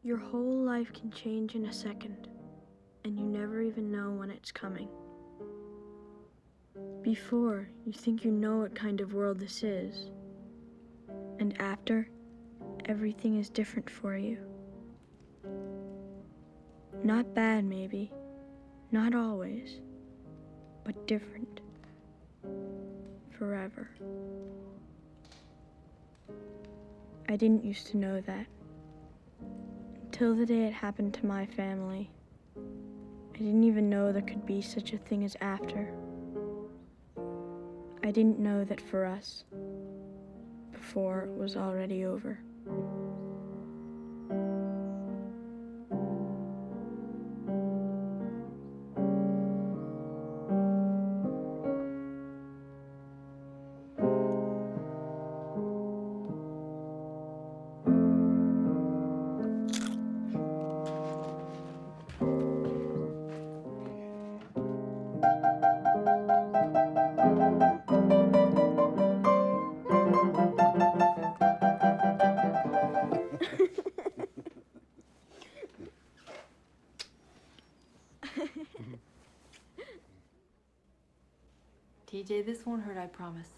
Your whole life can change in a second, and you never even know when it's coming. Before, you think you know what kind of world this is, and after, everything is different for you. Not bad, maybe, not always, but different. Forever. I didn't used to know that. Until the day it happened to my family. I didn't even know there could be such a thing as after. I didn't know that for us, before it was already over. TJ, this won't hurt, I promise.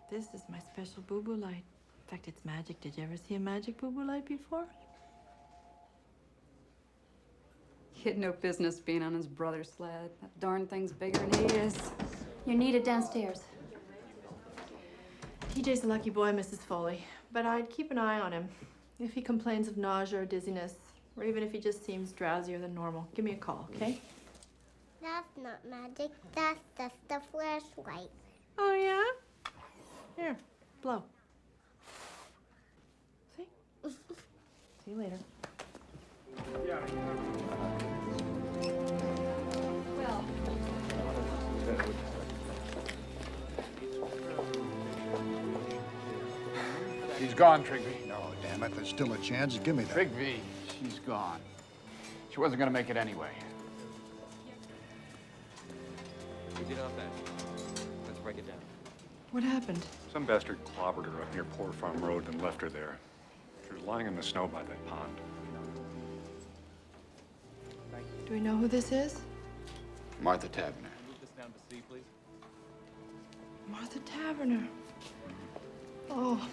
This is my special boo-boo light. In fact, it's magic. Did you ever see a magic boo-boo light before? He had no business being on his brother's sled. That darn thing's bigger than he is. You're needed downstairs. TJ's a lucky boy, Mrs. Foley. But I'd keep an eye on him. If he complains of nausea or dizziness, or even if he just seems drowsier than normal, give me a call, okay? That's not magic. That's just a flashlight. Oh, yeah? Here, blow. See? See you later. Well, She's gone, Trigby. No, damn it, there's still a chance. Give me that. Trigby, she's gone. She wasn't gonna make it anyway. We get off that. Let's break it down. What happened? Some bastard clobbered her up near Poor Farm Road and left her there. She was lying in the snow by that pond. Do we know who this is? Martha Tavener. Move this down to C, please. Martha Tavener. Oh,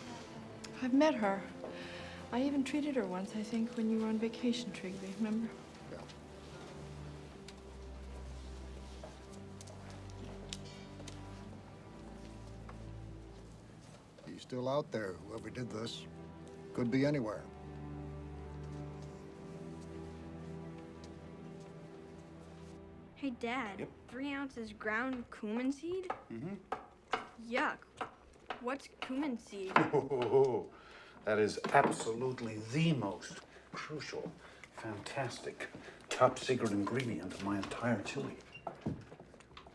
I've met her. I even treated her once, I think, when you were on vacation, Trigby, remember? Yeah. He's still out there, whoever did this. Could be anywhere. Hey, Dad. Yep. 3 ounces ground cumin seed? Mm-hmm. Yuck. What's cumin seed? Oh, that is absolutely the most crucial, fantastic, top secret ingredient of my entire chili.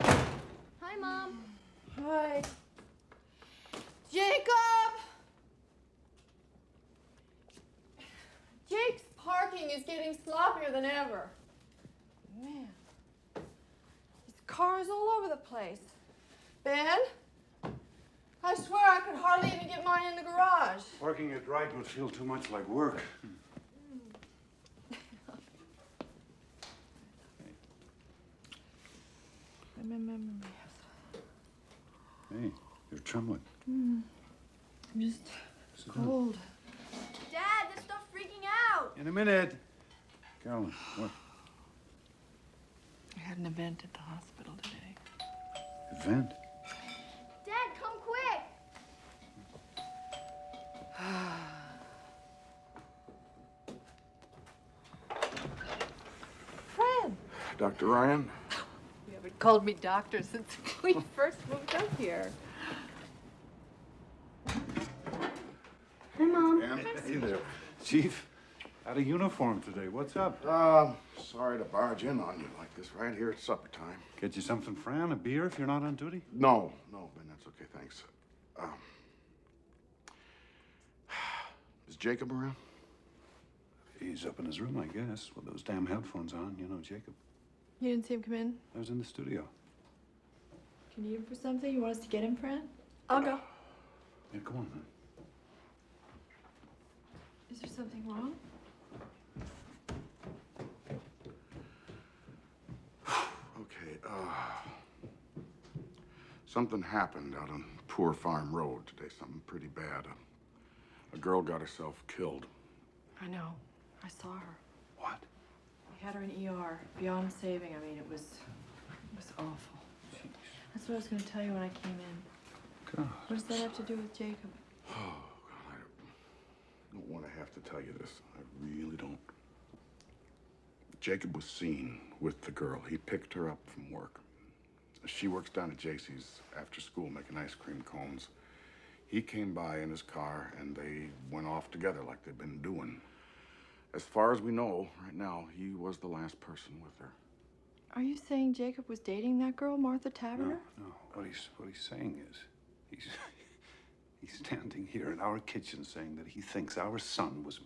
Hi, Mom. Hi. Jacob! Jake's parking is getting sloppier than ever. Man. There's cars all over the place. Ben? I swear I could hardly even get mine in the garage. Working it right would feel too much like work. trembling? I'm just cold. Dad, this stuff's freaking out. In a minute. Carolyn, what? I had an event at the hospital today. Event? Dad, come quick. Fred! Dr. Ryan? You haven't called me doctor since we first moved up here. Hi, Mom. Hey there. Chief, out of uniform today. What's up? Sorry to barge in on you like this right here at supper time. Get you something, Fran? A beer if you're not on duty? No, Ben, that's okay, thanks. Is Jacob around? He's up in his room, I guess, with those damn headphones on. You know, Jacob. You didn't see him come in? I was in the studio. Do you need him for something? You want us to get him, Fran? I'll go. Yeah, come on, man. Is there something wrong? Okay, something happened out on Poor Farm Road today, something pretty bad. A girl got herself killed. I know. I saw her. What? We had her in ER, beyond saving. I mean, it was awful. Jeez. That's what I was going to tell you when I came in. God. What does that have to do with Jacob? Oh, God, I don't want to have to tell you this. I really don't. Jacob was seen with the girl. He picked her up from work. She works down at JC's after school making ice cream cones. He came by in his car, and they went off together like they've been doing. As far as we know, right now, he was the last person with her. Are you saying Jacob was dating that girl, Martha Taverner? No. What he's saying is, he's standing here in our kitchen saying that he thinks our son was.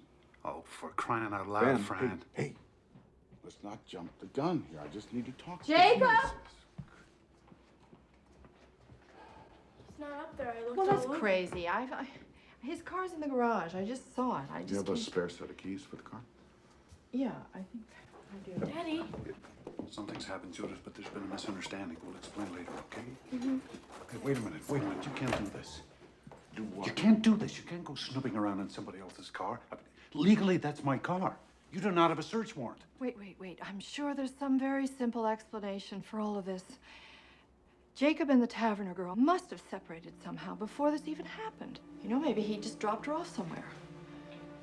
Oh, for crying out loud, Ben, Fran. hey, let's not jump the gun here. I just need to talk to Jacob! you. It's not up there. I looked Well, all that's over. crazy. His car's in the garage. I just saw it. Do you have a spare set of keys for the car? Yeah, I think I do. Daddy. Something's happened, Judith, but there's been a misunderstanding. We'll explain later, okay? Hey, wait a minute. You can't do this. Do what? You can't do this. You can't go snooping around in somebody else's car. Legally, that's my car. You do not have a search warrant. Wait. I'm sure there's some very simple explanation for all of this. Jacob and the Taverner girl must have separated somehow before this even happened. You know, maybe he just dropped her off somewhere.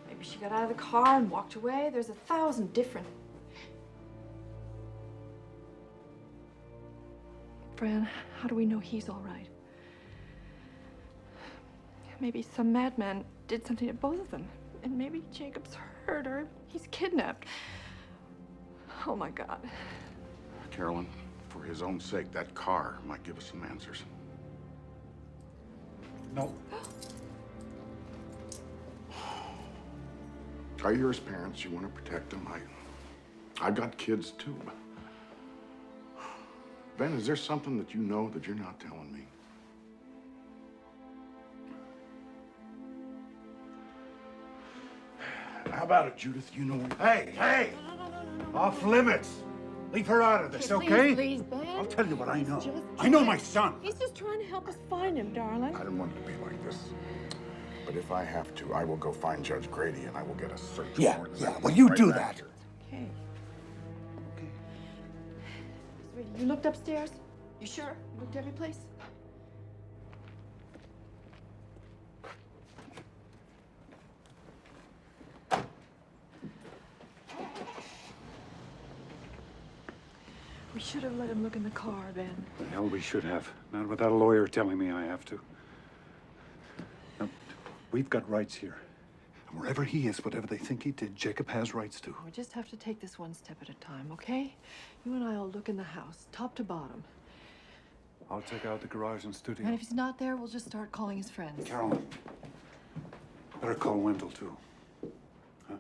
Maybe she got out of the car and walked away. There's 1,000 different... Fran, how do we know he's all right? Maybe some madman did something to both of them. And maybe Jacob's hurt or he's kidnapped. Oh, my God. Carolyn, for his own sake, that car might give us some answers. No. You're his parents. You want to protect them. I got kids, too. Ben, is there something that you know that you're not telling me? How about it, Judith? You know... Hey! Off limits. Leave her out of this, okay? Please, Ben. I'll tell you what I know. Just I know my son. He's just trying to help us find him, darling. I didn't want it to be like this. But if I have to, I will go find Judge Grady and I will get a search warrant. Well, you Right do back that. here. Okay. Sweetie, you looked upstairs? You sure? You looked every place? We should have let him look in the car, Ben. The hell we should have. Not without a lawyer telling me I have to. Now, we've got rights here. And wherever he is, whatever they think he did, Jacob has rights to. We just have to take this one step at a time, okay? You and I will look in the house, top to bottom. I'll check out the garage and studio. And if he's not there, we'll just start calling his friends. Carolyn, better call Wendell, too. Huh?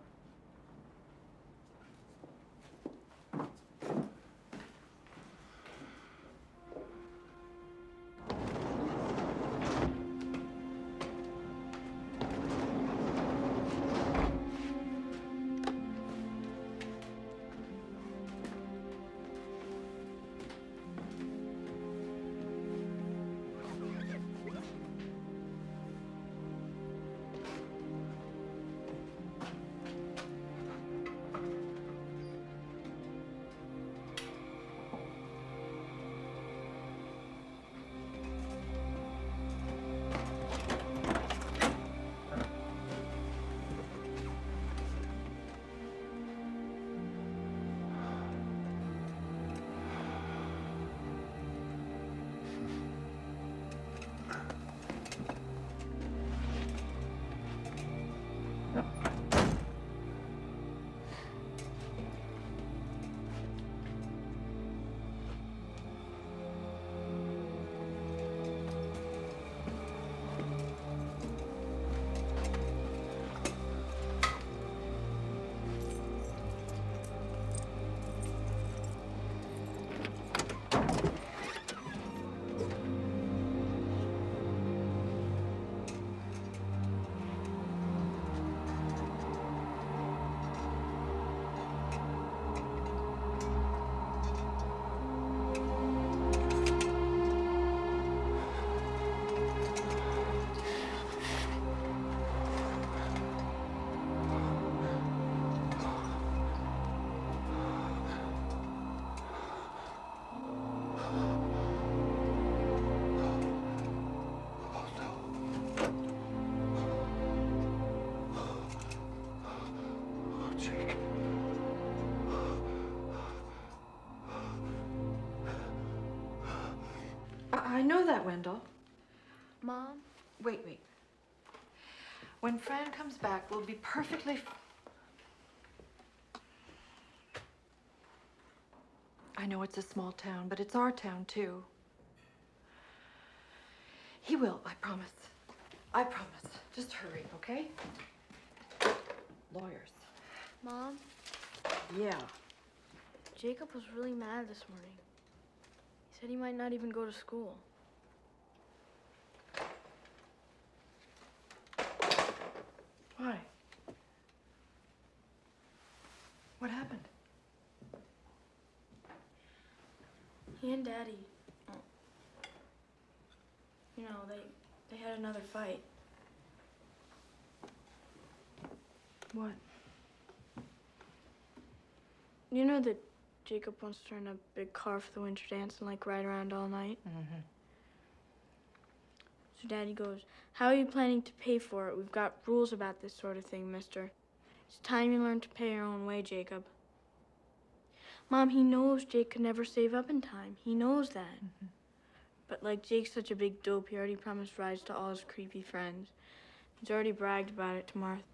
I know that, Wendell. Mom? Wait. When Fran comes back, we'll be perfectly... I know it's a small town, but it's our town, too. He will, I promise. I promise. Just hurry, okay? Lawyers. Mom? Yeah. Jacob was really mad this morning. He said he might not even go to school. Why? What happened? He and Daddy, you know, they had another fight. What? You know that Jacob wants to rent a big car for the winter dance and, like, ride around all night? Mm-hmm. So Daddy goes, "How are you planning to pay for it? We've got rules about this sort of thing, mister. It's time you learn to pay your own way, Jacob." Mom, he knows Jake could never save up in time. He knows that. Mm-hmm. But, like, Jake's such a big dope, he already promised rides to all his creepy friends. He's already bragged about it to Martha.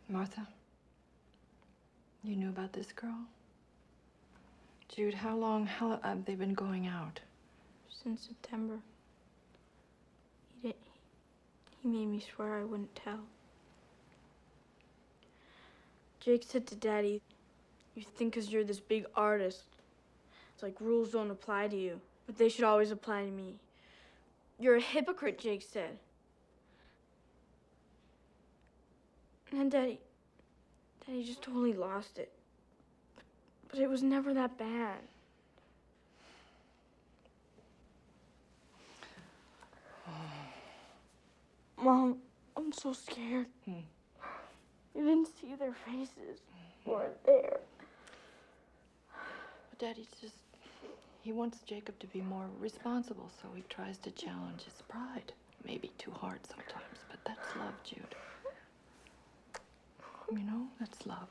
Martha? You knew about this girl? Jude, how long have they been going out? Since September. He made me swear I wouldn't tell. Jake said to Daddy, "You think 'cause you're this big artist, it's like rules don't apply to you, but they should always apply to me. You're a hypocrite," Jake said. And then Daddy just totally lost it. But it was never that bad. Mom, I'm so scared. You didn't see their faces. Weren't there. But Daddy he wants Jacob to be more responsible, so he tries to challenge his pride. Maybe too hard sometimes, but that's love, Jude. You know, that's love.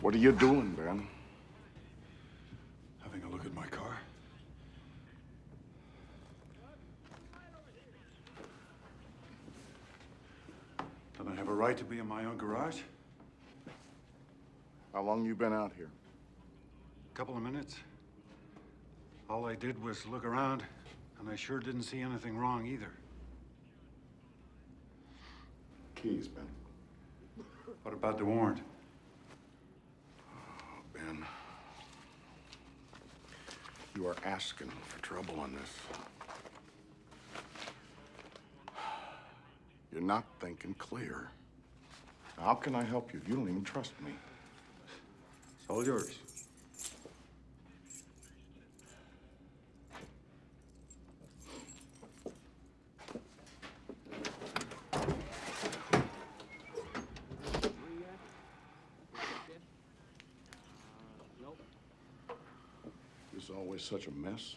What are you doing, Ben? Having a look at my car. Don't I have a right to be in my own garage? How long you been out here? A couple of minutes. All I did was look around, and I sure didn't see anything wrong either. Keys, Ben. What about the warrant? Oh, Ben. You are asking for trouble on this. You're not thinking clear. How can I help you? You don't even trust me. It's all yours. This is always such a mess.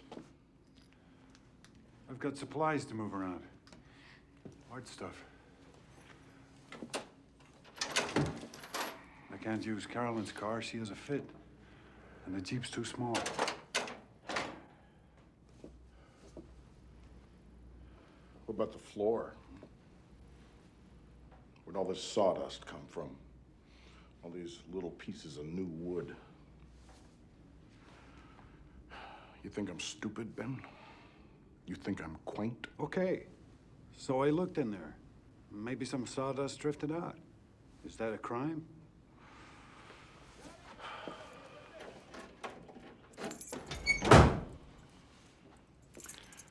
I've got supplies to move around. Hard stuff. I can't use Carolyn's car. She has a fit. And the Jeep's too small. What about the floor? Where'd all this sawdust come from? All these little pieces of new wood. You think I'm stupid, Ben? You think I'm quaint? Okay. So I looked in there. Maybe some sawdust drifted out. Is that a crime?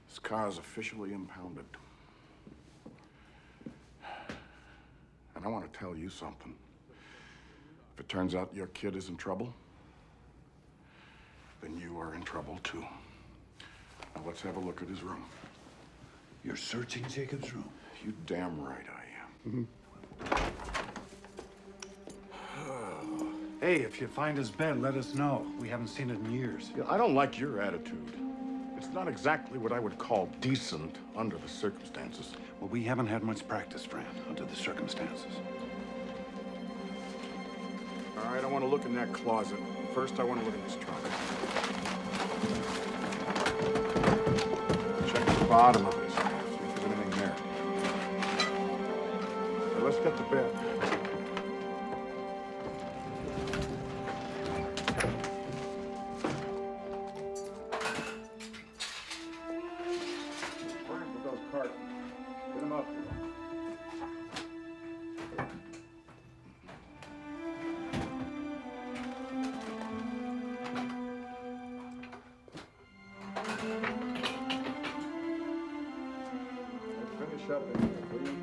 This car is officially impounded. And I want to tell you something. If it turns out your kid is in trouble, then you are in trouble too. Now let's have a look at his room. You're searching Jacob's room? You damn right I am. Hey, if you find his bed, let us know. We haven't seen it in years. Yeah, I don't like your attitude. It's not exactly what I would call decent under the circumstances. Well, we haven't had much practice, Fran, under the circumstances. All right, I want to look in that closet. First, I want to look in this trunk. Check the bottom of it. See if there's anything there. Now, let's get to bed. With those cartons. Get them up. Finish up in here, will you?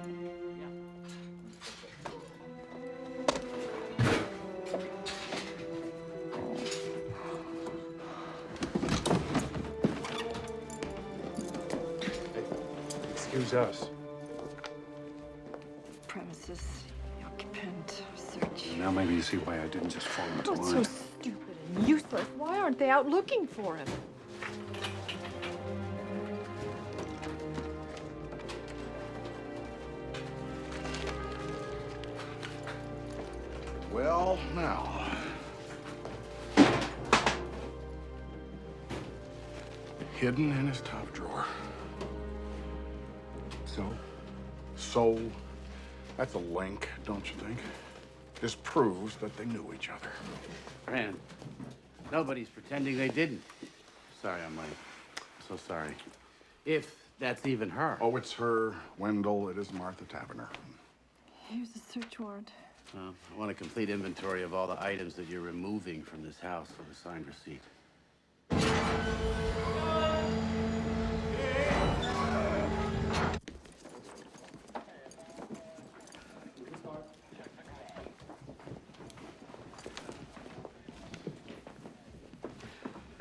Excuse us. Premises, occupant, search. Now maybe you see why I didn't just fall into What's line. so stupid and useless? Why aren't they out looking for him? Well, now. Hidden in his top drawer. So, that's a link, don't you think? This proves that they knew each other. Fran, nobody's pretending they didn't. Sorry I'm late. So sorry. If that's even her. Oh, it's her, Wendell. It is Martha Taverner. Here's the search warrant. I want a complete inventory of all the items that you're removing from this house with a signed receipt.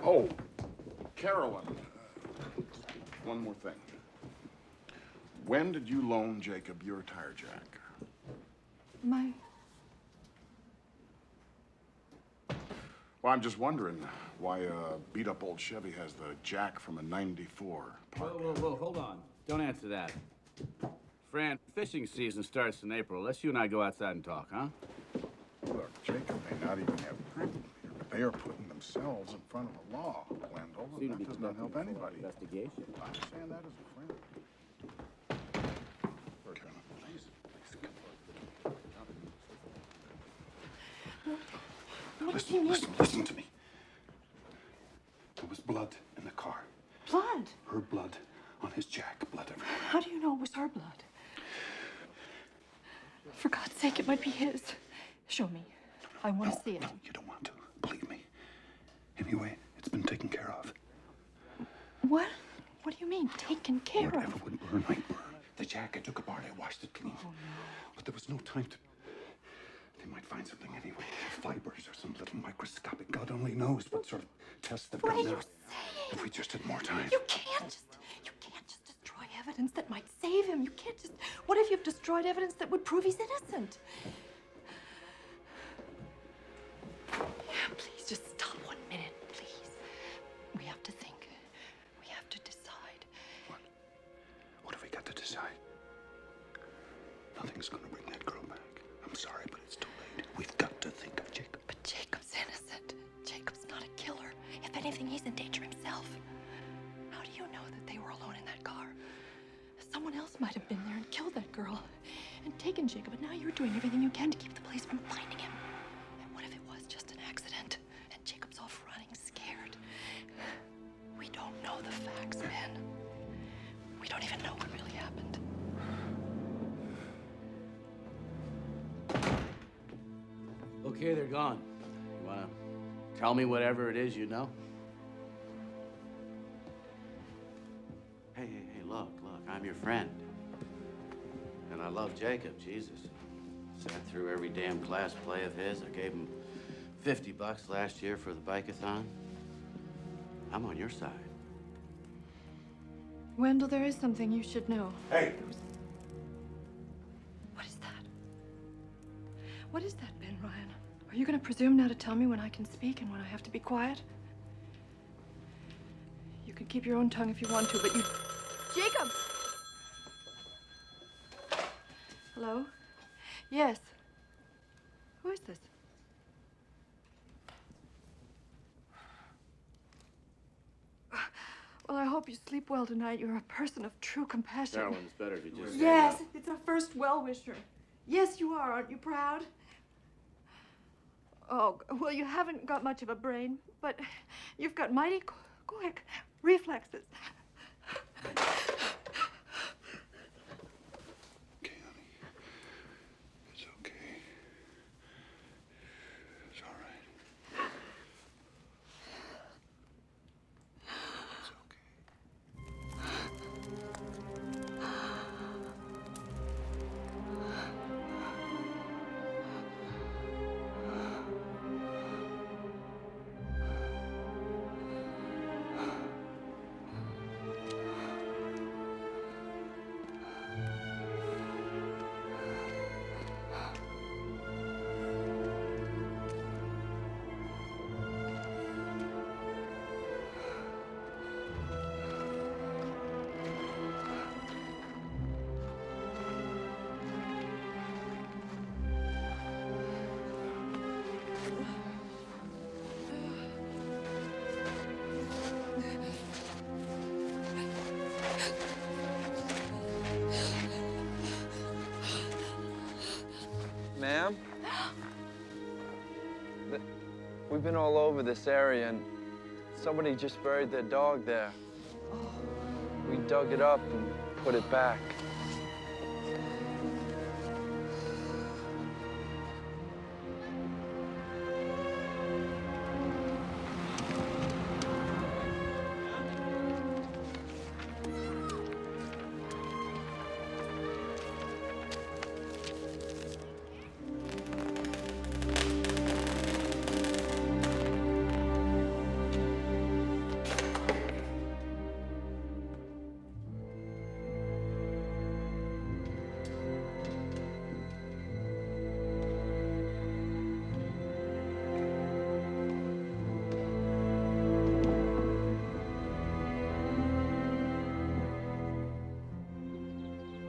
Oh, Carolyn. One more thing. When did you loan Jacob your tire jack? Well, I'm just wondering why a beat-up old Chevy has the jack from a '94 Park. Whoa, hold on. Don't answer that. Fran, fishing season starts in April. Let's you and I go outside and talk, huh? Look, Jacob may not even have proof here, but they are putting themselves in front of the law, Wendell. And that does not help anybody. Investigation. I understand that as a friend. Please, listen to me. There was blood in the car. Blood? Her blood on his jack, blood everywhere. How do you know it was her blood? For God's sake, it might be his. Show me. I want to see it. No, you don't want to. Believe me. Anyway, it's been taken care of. What? What do you mean, taken care Whatever of? would burn might burn. The jack, I took apart, I washed it clean. Oh, no. But there was no time to... They might find something anyway. Fibers or some little microscopic... God only knows what sort of tests they've What done are now. you saying? If we just had more time. You can't just destroy evidence that might save him. You can't just... What if you've destroyed evidence that would prove he's innocent? Please, just stop 1 minute, please. We have to think. We have to decide. What? What have we got to decide? Nothing's gonna bring that girl back. I'm sorry, but it's too late. We've got to think of Jacob. But Jacob's innocent. Jacob's not a killer. If anything, he's in danger himself. How do you know that they were alone in that car? Someone else might have been there and killed that girl and taken Jacob, but now you're doing everything you can to keep the police from finding him. And what if it was just an accident and Jacob's off running scared? We don't know the facts, Ben. We don't even know what really happened. Okay, they're gone. You wanna tell me whatever it is you know? Hey, look, I'm your friend. And I love Jacob, Jesus. Sat through every damn class play of his. I gave him $50 last year for the bike-a-thon. I'm on your side. Wendell, there is something you should know. Hey! What is that? What is that, Ben Ryan? Are you going to presume now to tell me when I can speak and when I have to be quiet? You can keep your own tongue if you want to, but you... Jacob! Hello? Yes. Who is this? Well, I hope you sleep well tonight. You're a person of true compassion. Carolyn, it's better if you just... Yes, it's our first well-wisher. Yes, you are. Aren't you proud? Oh, well, you haven't got much of a brain, but you've got mighty quick reflexes. Okay, honey. It's okay. It's all right. It's okay. Ma'am? We've been all over this area, and somebody just buried their dog there. We dug it up and put it back.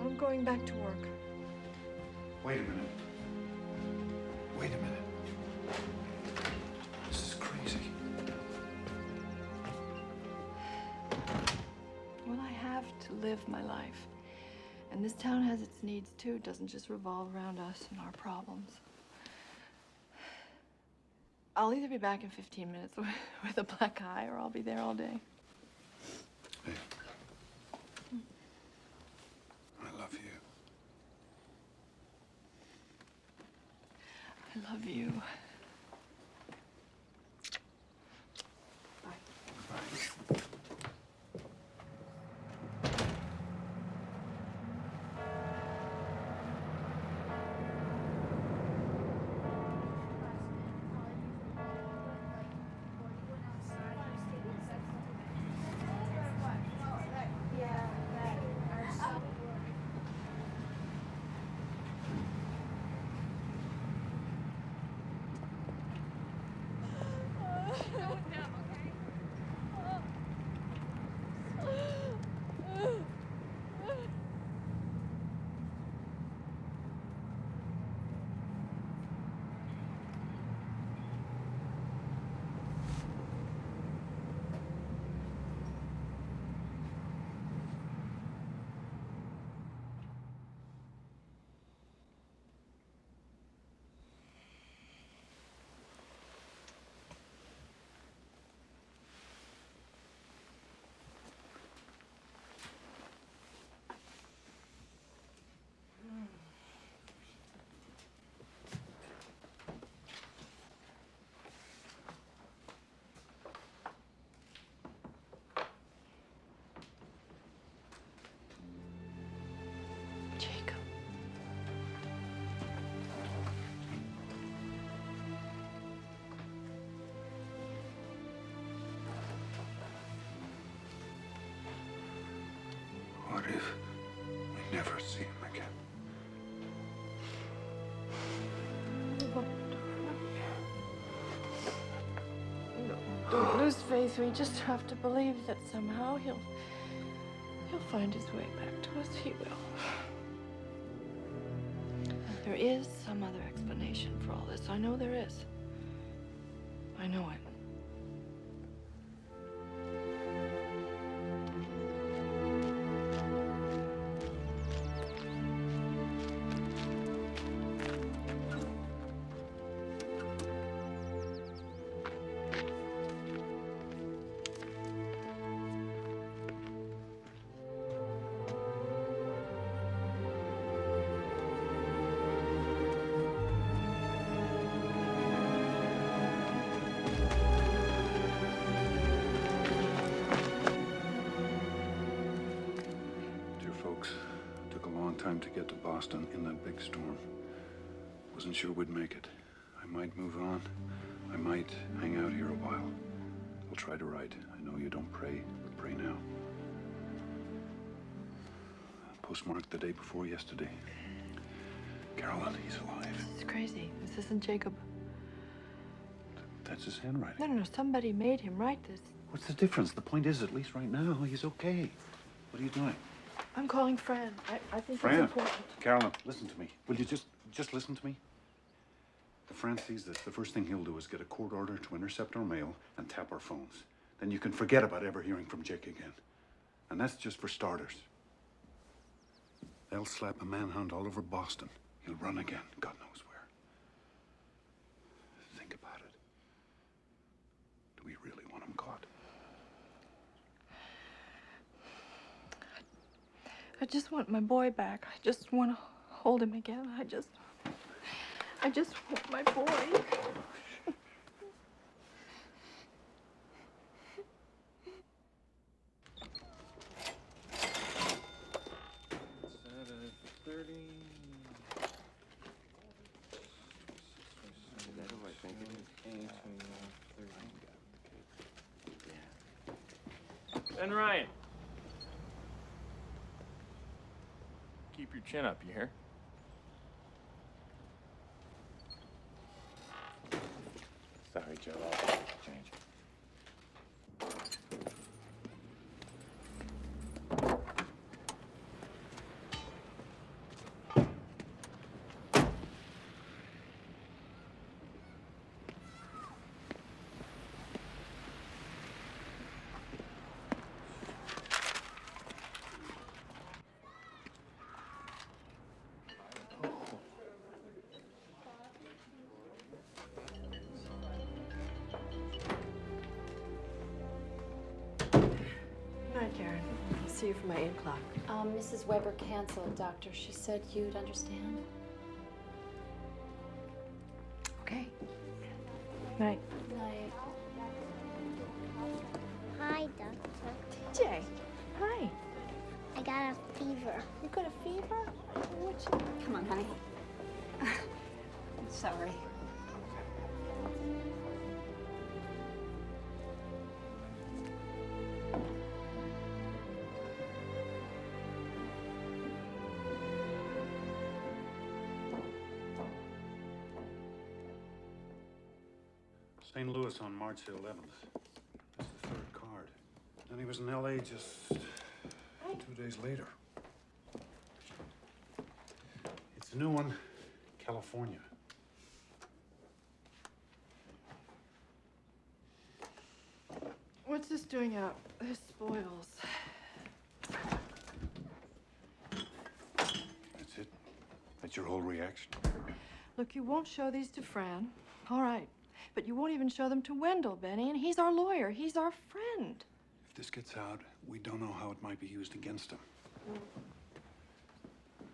I'm going back to work. Wait a minute. Wait a minute. to live my life. And this town has its needs too. It doesn't just revolve around us and our problems. I'll either be back in 15 minutes with a black eye, or I'll be there all day. Hey. I love you. I love you. Jacob. What if we never see him again? Don't lose faith. We just have to believe that somehow he'll find his way back to us. He will. There is some other explanation for all this. I know there is. I know it. Time to get to Boston in that big storm. Wasn't sure we'd make it. I might move on. I might hang out here a while. I'll try to write. I know you don't pray, but pray now. Postmarked the day before yesterday. Carolyn, he's alive. This is crazy. This isn't Jacob. That's his handwriting. No. Somebody made him write this. What's the difference? The point is, at least right now, he's okay. What are you doing? I'm calling Fran. I think Fran, it's important. Carolyn, listen to me. Will you just listen to me? If Fran sees this, the first thing he'll do is get a court order to intercept our mail and tap our phones. Then you can forget about ever hearing from Jake again. And that's just for starters. They'll slap a manhunt all over Boston. He'll run again, God knows where. Think about it. Do we really want him caught? I just want my boy back. I just want to hold him again. I just want my boy. Ben Ryan. Keep your chin up, you hear? Sorry, Joe. I'll change. see you for my 8 o'clock. Mrs. Weber canceled, Doctor. She said you'd understand. Okay. Night. Night. Hi, Doctor. TJ, hi. I got a fever. You got a fever? Come on, honey. I'm sorry. St. Louis on March 11th. That's the 3rd card. Then he was in L.A. just 2 days later. It's a new one, California. What's this doing out? This spoils. That's it? That's your whole reaction? Look, you won't show these to Fran. All right. But you won't even show them to Wendell, Benny, and he's our lawyer. He's our friend. If this gets out, we don't know how it might be used against him.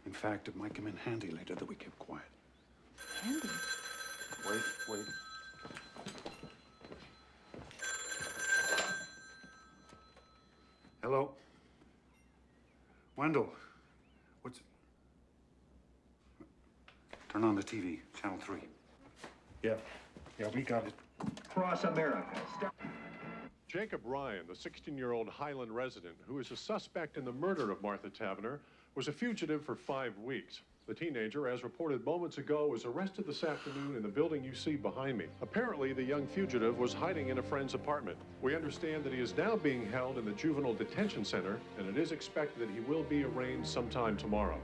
In fact, it might come in handy later that we keep quiet. Handy? Wait. Hello? Wendell, what's... Turn on the TV, channel 3. Yeah, we got it. Across America. Jacob Ryan, the 16-year-old Highland resident who is a suspect in the murder of Martha Tavener, was a fugitive for 5 weeks. The teenager, as reported moments ago, was arrested this afternoon in the building you see behind me. Apparently, the young fugitive was hiding in a friend's apartment. We understand that he is now being held in the juvenile detention center, and it is expected that he will be arraigned sometime tomorrow.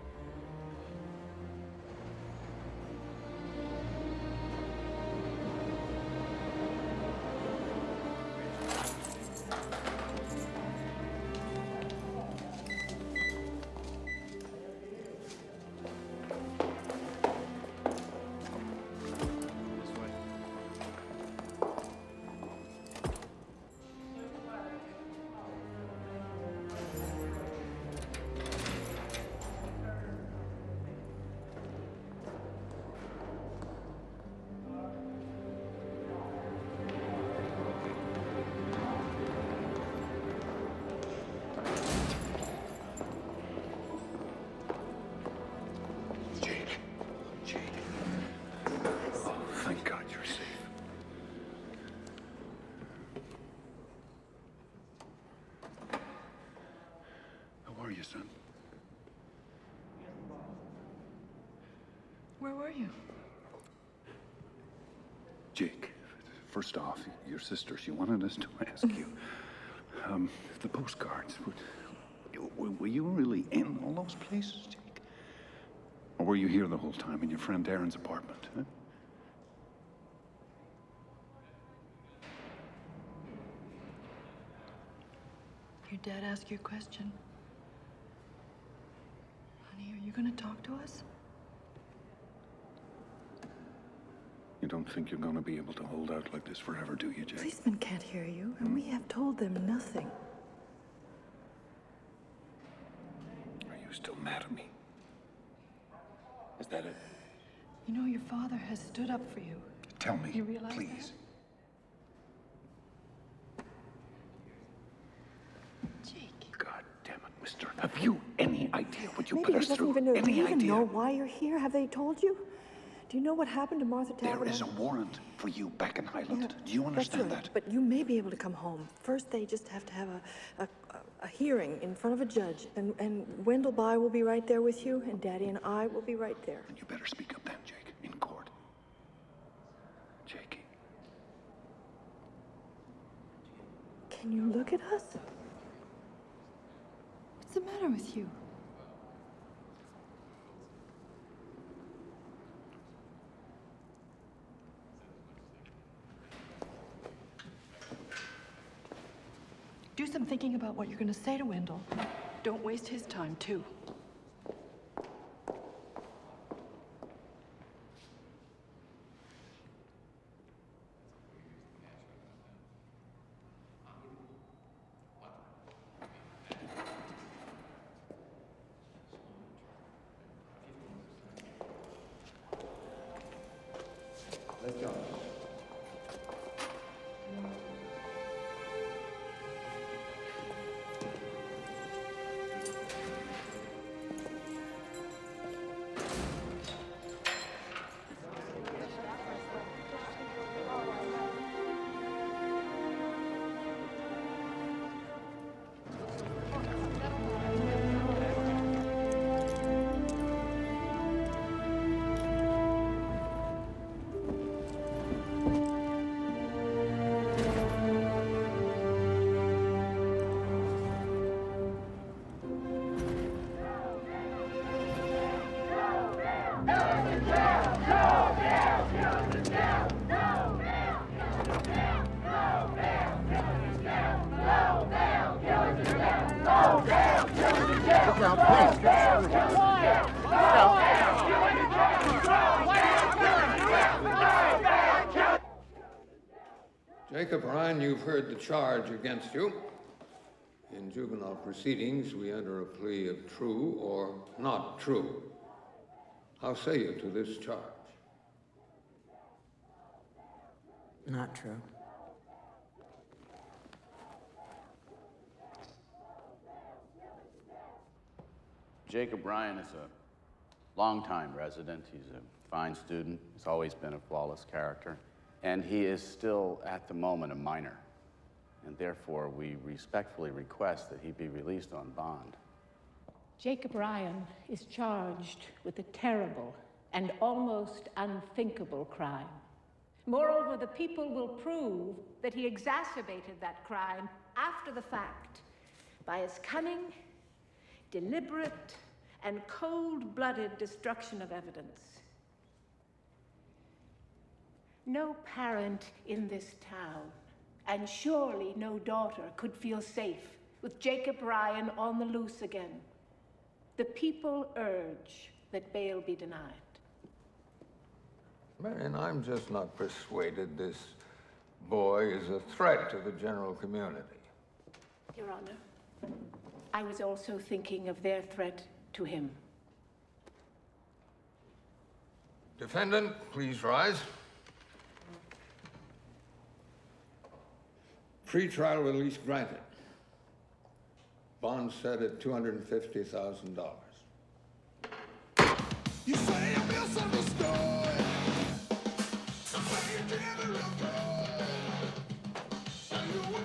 Thank God you're safe. How are you, son? Where were you? Jake, first off, your sister, she wanted us to ask you, the postcards, were you really in all those places, Jake? Or were you here the whole time in your friend Aaron's apartment, huh? Your dad asked you a question. Honey, are you going to talk to us? You don't think you're going to be able to hold out like this forever, do you, Jake? Policemen can't hear you, and we have told them nothing. Are you still mad at me? Is that it? You know, your father has stood up for you. Tell me, You realize please. God damn it, mister. Have you any idea what you Maybe put he us doesn't through? even know. Do Any you even idea? know why you're here? Have they told you? Do you know what happened to Martha Tavener? There is a warrant for you back in Highland. Do you That's understand right, that? but you may be able to come home. First, they just have to have a hearing in front of a judge, and Wendell By will be right there with you, and Daddy and I will be right there. And you better speak up then, Jake, in court. Jakey. Can you look at us? What's the matter with you? Do some thinking about what you're going to say to Wendell. Don't waste his time, too. Jacob Ryan, you've heard the charge against you. In juvenile proceedings, we enter a plea of true or not true. How say you to this charge? Not true. Jacob Ryan is a longtime resident. He's a fine student. He's always been a flawless character. And he is still, at the moment, a minor. And therefore, we respectfully request that he be released on bond. Jacob Ryan is charged with a terrible and almost unthinkable crime. Moreover, the people will prove that he exacerbated that crime after the fact by his cunning, deliberate, and cold-blooded destruction of evidence. No parent in this town, and surely no daughter, could feel safe with Jacob Ryan on the loose again. The people urge that bail be denied. Marion, I'm just not persuaded this boy is a threat to the general community. Your Honor, I was also thinking of their threat to him. Defendant, please rise. Pre-trial release granted. Bond set at $250,000. You say I'm misunderstood. You say you never avoid. You were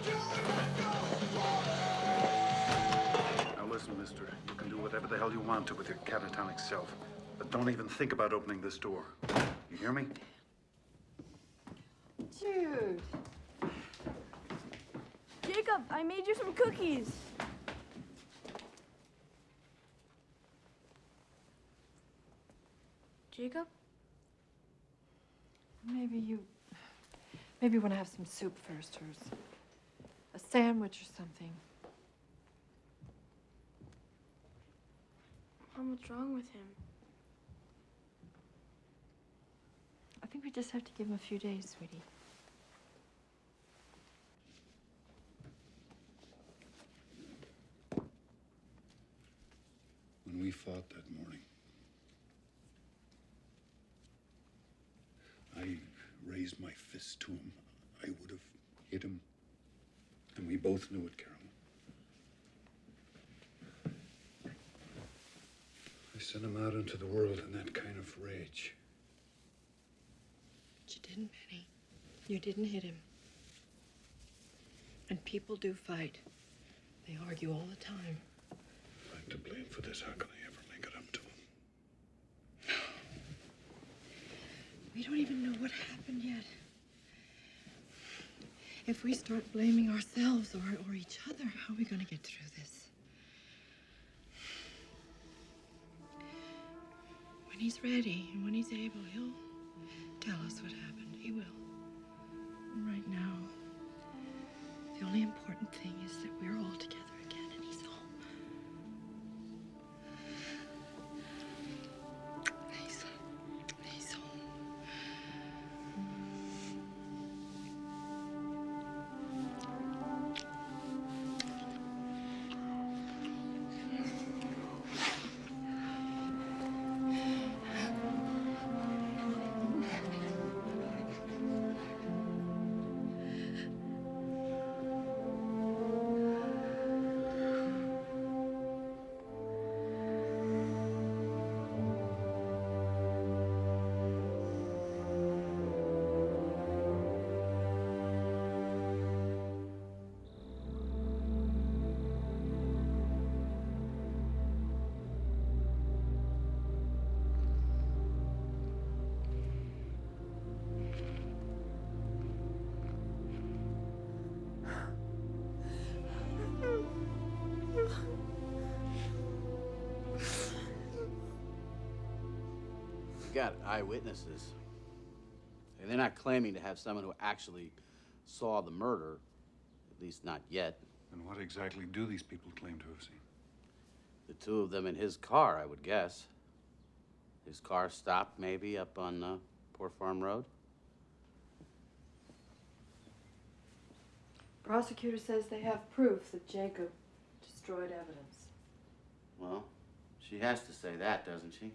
Now listen, mister. You can do whatever the hell you want to with your catatonic self. But don't even think about opening this door. You hear me? Jude. Jacob, I made you some cookies. Jacob? Maybe you want to have some soup first, or a sandwich or something. Mom, what's wrong with him? I think we just have to give him a few days, sweetie. When we fought that morning, I raised my fist to him. I would have hit him. And we both knew it, Carolyn. I sent him out into the world in that kind of rage. But you didn't, Penny. You didn't hit him. And people do fight. They argue all the time. I'm to blame for this. How can I ever make it up to him? We don't even know what happened yet. If we start blaming ourselves or each other, how are we going to get through this? When he's ready and when he's able, he'll tell us what happened. He will. And right now, the only important thing is that we're all together again and he's home. He's home. Got eyewitnesses. And they're not claiming to have someone who actually saw the murder, at least not yet. And what exactly do these people claim to have seen? The two of them in his car, I would guess. His car stopped maybe up on Poor Farm Road. Prosecutor says they have proof that Jacob destroyed evidence. Well, she has to say that, doesn't she?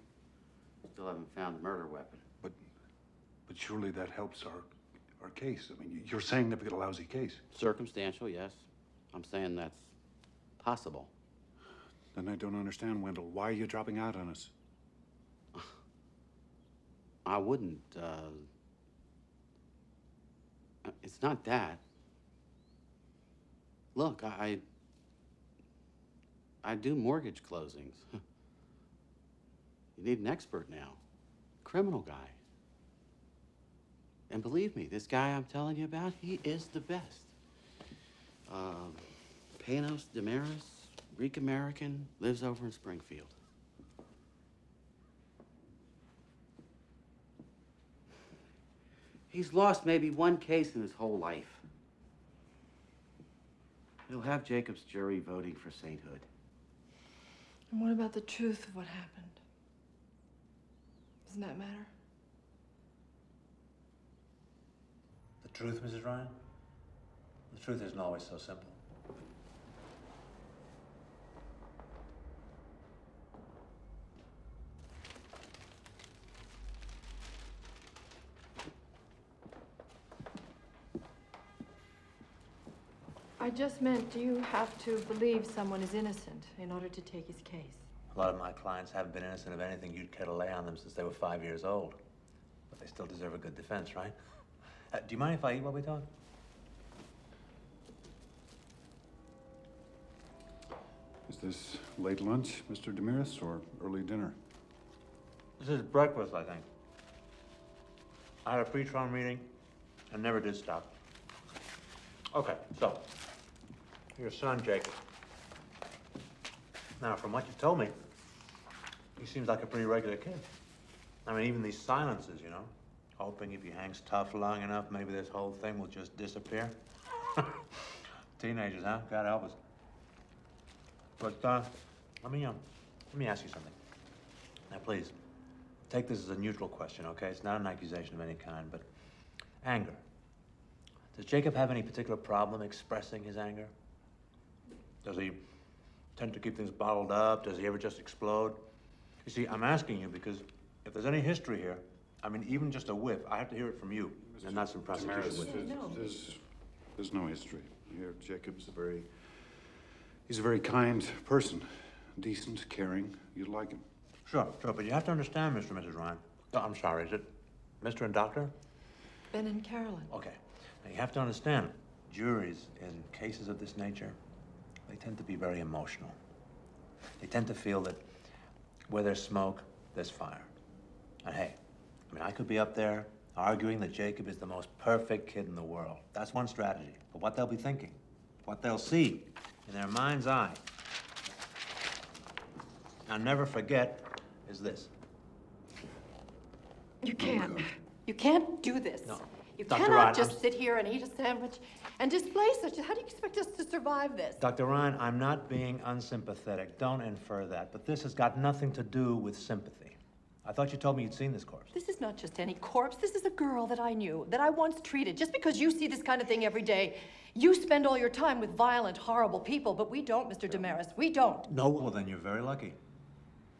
Still haven't found the murder weapon. But surely that helps our case. I mean, you're saying they've got a lousy case. Circumstantial, yes. I'm saying that's possible. Then I don't understand, Wendell. Why are you dropping out on us? I wouldn't, it's not that. Look, I do mortgage closings. You need an expert now. Criminal guy. And believe me, this guy I'm telling you about, he is the best. Panos Damaris, Greek American, lives over in Springfield. He's lost maybe one case in his whole life. He'll have Jacob's jury voting for sainthood. And what about the truth of what happened? Doesn't that matter? The truth, Mrs. Ryan? The truth isn't always so simple. I just meant, do you have to believe someone is innocent in order to take his case? A lot of my clients haven't been innocent of anything you'd care to lay on them since they were 5 years old. But they still deserve a good defense, right? Do you mind if I eat while we talk? Is this late lunch, Mr. Damaris, or early dinner? This is breakfast, I think. I had a pre-trial meeting and never did stop. Okay, so, your son, Jacob. Now, from what you told me, he seems like a pretty regular kid. I mean, even these silences, you know, hoping if he hangs tough long enough, maybe this whole thing will just disappear. Teenagers, huh? God help us. But, let me ask you something. Now, please, take this as a neutral question, okay? It's not an accusation of any kind, but anger. Does Jacob have any particular problem expressing his anger? Does he tend to keep things bottled up? Does he ever just explode? You see, I'm asking you because if there's any history here, I mean, even just a whiff, I have to hear it from you, and not some prosecution witness. There's no history here. Jacob's he's a very kind person. Decent, caring. You'd like him. Sure, but you have to understand, Mr. and Mrs. Ryan. Oh, I'm sorry, is it Mr. and Doctor? Ben and Carolyn. Okay. Now, you have to understand, juries in cases of this nature, they tend to be very emotional. They tend to feel that where there's smoke, there's fire. And hey, I mean, I could be up there arguing that Jacob is the most perfect kid in the world. That's one strategy. But what they'll be thinking, what they'll see in their mind's eye, I'll never forget, is this. You can't. You can't do this. No. You Dr. cannot Ryan, just sit here and eat a sandwich and display such. How do you expect us to survive this? Dr. Ryan, I'm not being unsympathetic. Don't infer that. But this has got nothing to do with sympathy. I thought you told me you'd seen this corpse. This is not just any corpse. This is a girl that I knew, that I once treated. Just because you see this kind of thing every day, you spend all your time with violent, horrible people, but we don't, Mr. Damaris. We don't. No, well, then you're very lucky.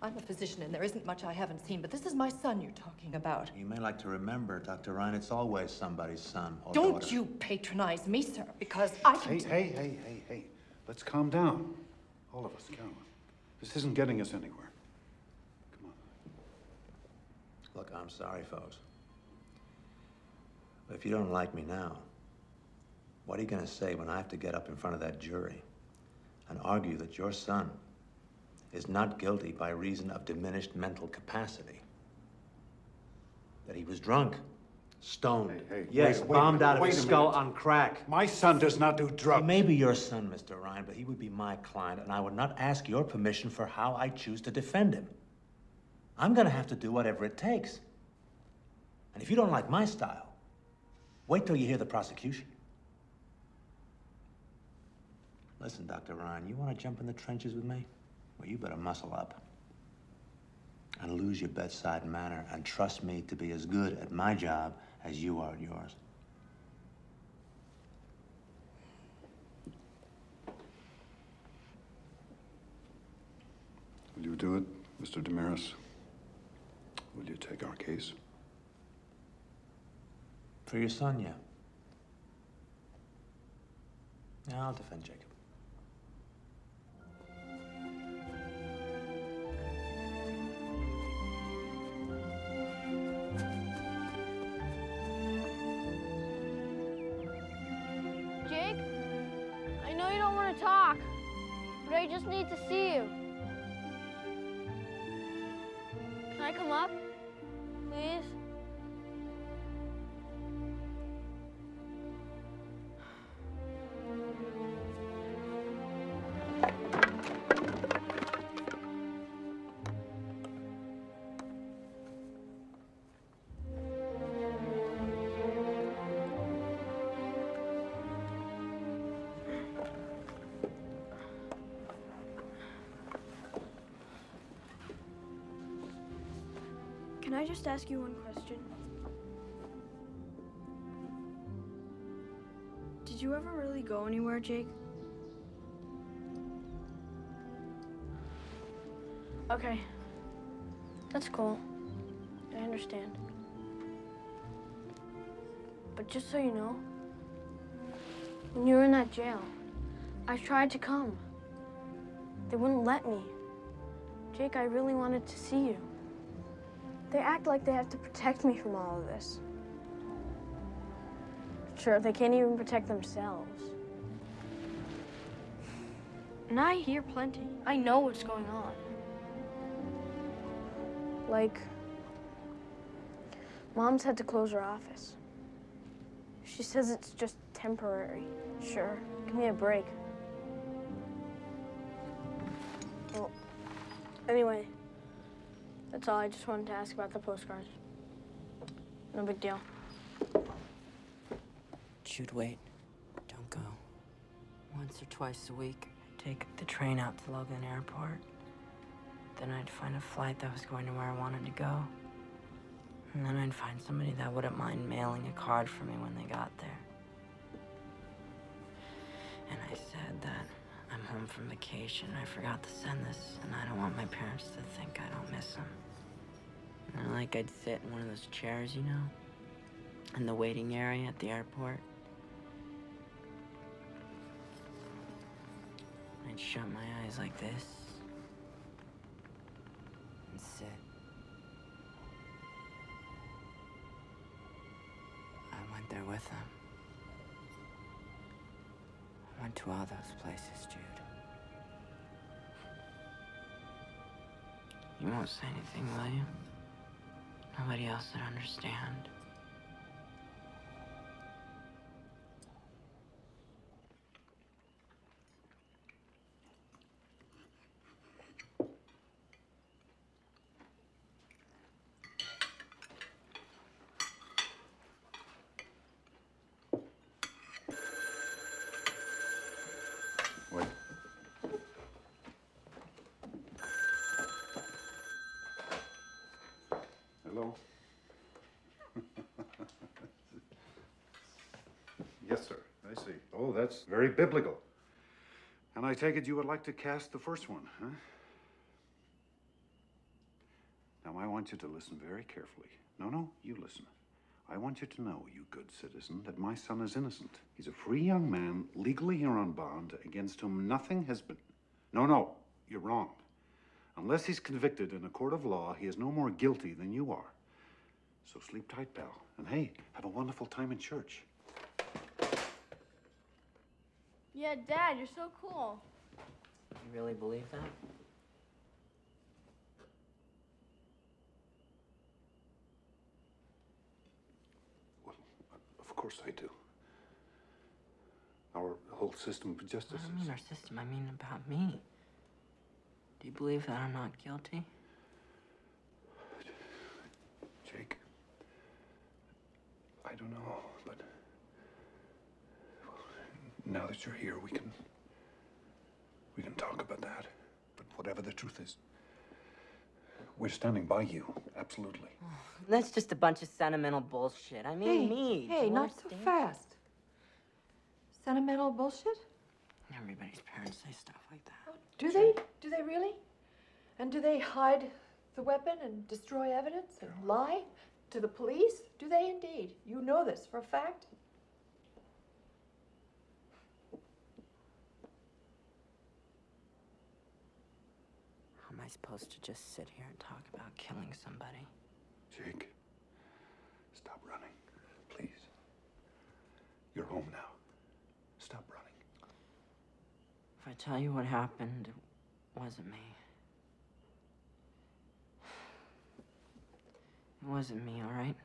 I'm a physician, and there isn't much I haven't seen, but this is my son you're talking about. You may like to remember, Dr. Ryan, it's always somebody's son or Don't daughter. you patronize me, sir, because I can... Hey. Let's calm down. All of us, Carolyn. This isn't getting us anywhere. Look, I'm sorry, folks. But if you don't like me now, what are you going to say when I have to get up in front of that jury and argue that your son is not guilty by reason of diminished mental capacity? That he was drunk, stoned, yes, bombed out of his skull on crack. My son does not do drugs. He may be your son, Mr. Ryan, but he would be my client, and I would not ask your permission for how I choose to defend him. I'm gonna have to do whatever it takes. And if you don't like my style, wait till you hear the prosecution. Listen, Dr. Ryan, you want to jump in the trenches with me? Well, you better muscle up and lose your bedside manner and trust me to be as good at my job as you are at yours. do it, Mr. Damaris? Will you take our case? For your son, yeah. Yeah, I'll defend Jacob. Jake, I know you don't want to talk, but I just need to see you. Can I come up, please? Can I just ask you one question? Did you ever really go anywhere, Jake? Okay. That's cool. I understand. But just so you know, when you were in that jail, I tried to come. They wouldn't let me. Jake, I really wanted to see you. They act like they have to protect me from all of this. Sure, they can't even protect themselves. And I hear plenty. I know what's going on. Like, Mom's had to close her office. She says it's just temporary. Sure, give me a break. Well, anyway, that's all. I just wanted to ask about the postcards. No big deal. Jude, wait. Don't go. Once or twice a week, I'd take the train out to Logan Airport. Then I'd find a flight that was going to where I wanted to go. And then I'd find somebody that wouldn't mind mailing a card for me when they got there. And I said that I'm home from vacation. I forgot to send this, and I don't want my parents to think I don't miss them. And like I'd sit in one of those chairs, you know, in the waiting area at the airport. I'd shut my eyes like this and sit. I went there with them. I went to all those places, Jude. You won't say anything, will you? Nobody else would understand. Wait. Hello? Yes, sir. I see. Oh, that's very biblical. And I take it you would like to cast the first one, huh? Now, I want you to listen very carefully. No, you listen. I want you to know, you good citizen, that my son is innocent. He's a free young man, legally here on bond, against whom nothing has been... No, you're wrong. Unless he's convicted in a court of law, he is no more guilty than you are. So sleep tight, pal. And hey, have a wonderful time in church. Yeah, Dad, you're so cool. You really believe that? Of course I do. Our whole system of justice I don't mean our system, I mean about me. Do you believe that I'm not guilty? Jake, I don't know, but now that you're here, we can talk about that. But whatever the truth is, we're standing by you, absolutely. That's just a bunch of sentimental bullshit. I mean, me. Hey, not so fast. Sentimental bullshit? Everybody's parents say stuff like that. Do they? Do they really? And do they hide the weapon and destroy evidence and lie to the police? Do they indeed? You know this for a fact? How am I supposed to just sit here and talk about killing somebody? Jake, stop running, please. You're home now. Stop running. If I tell you what happened, it wasn't me. It wasn't me, all right?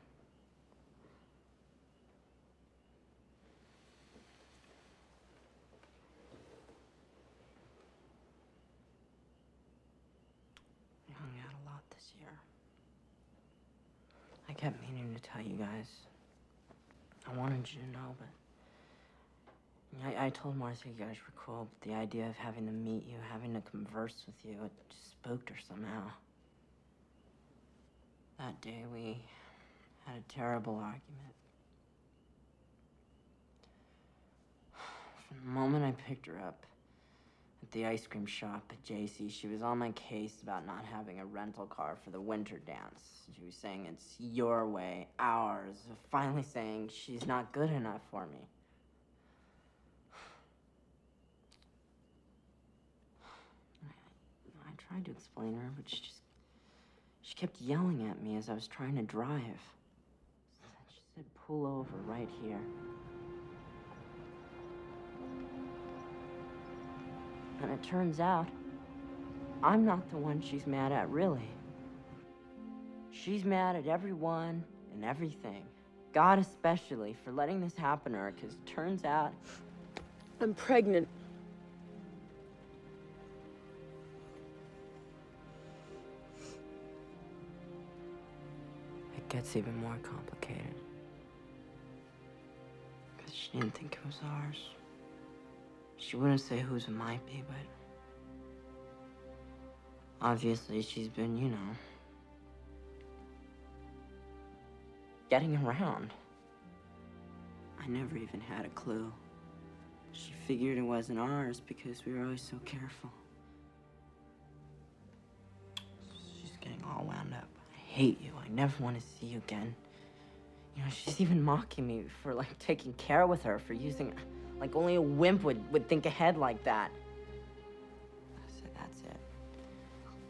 I hung out a lot this year. I kept meaning to tell you guys. I wanted you to know, but I told Martha you guys were cool, but the idea of having to meet you, having to converse with you, it just spooked her somehow. That day, we had a terrible argument. From the moment I picked her up at the ice cream shop at JC, she was on my case about not having a rental car for the winter dance. She was saying it's your way, ours, finally saying she's not good enough for me. I tried to explain to her, but she kept yelling at me as I was trying to drive. She said, pull over right here. And it turns out, I'm not the one she's mad at, really. She's mad at everyone and everything. God especially for letting this happen to her, because it turns out I'm pregnant. It gets even more complicated. Because she didn't think it was ours. She wouldn't say whose it might be, but obviously she's been, you know, getting around. I never even had a clue. She figured it wasn't ours because we were always so careful. She's getting all wound up. I hate you. I never want to see you again. You know, she's even mocking me for, like, taking care with her, for using, like, only a wimp would think ahead like that. I said, that's it.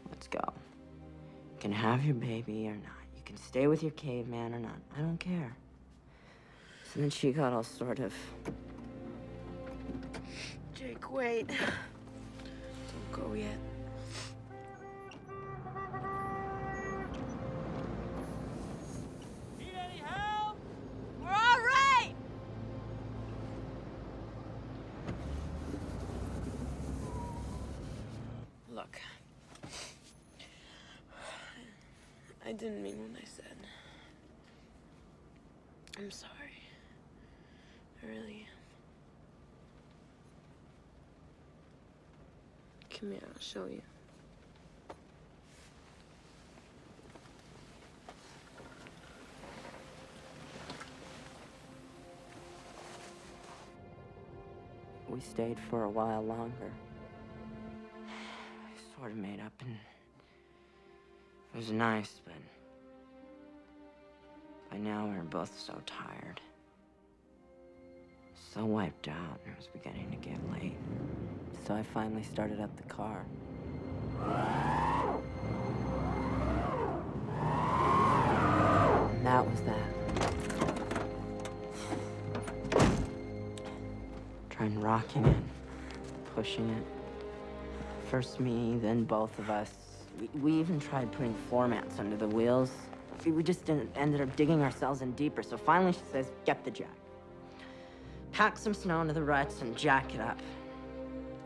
Let's go. You can have your baby or not. You can stay with your caveman or not. I don't care. So then she got all sort of... Jake, wait. Don't go yet. Need any help? We're all right! Look. I didn't mean what I said. I'm sorry. I really am. Come here, I'll show you. We stayed for a while longer. I sort of made up, and it was nice, but by now we were both so tired. So wiped out, and it was beginning to get late. So I finally started up the car. And that was that. Trying rocking it, pushing it. First me, then both of us. We even tried putting floor mats under the wheels. We just ended up digging ourselves in deeper. So finally she says, get the jack. Pack some snow into the ruts and jack it up.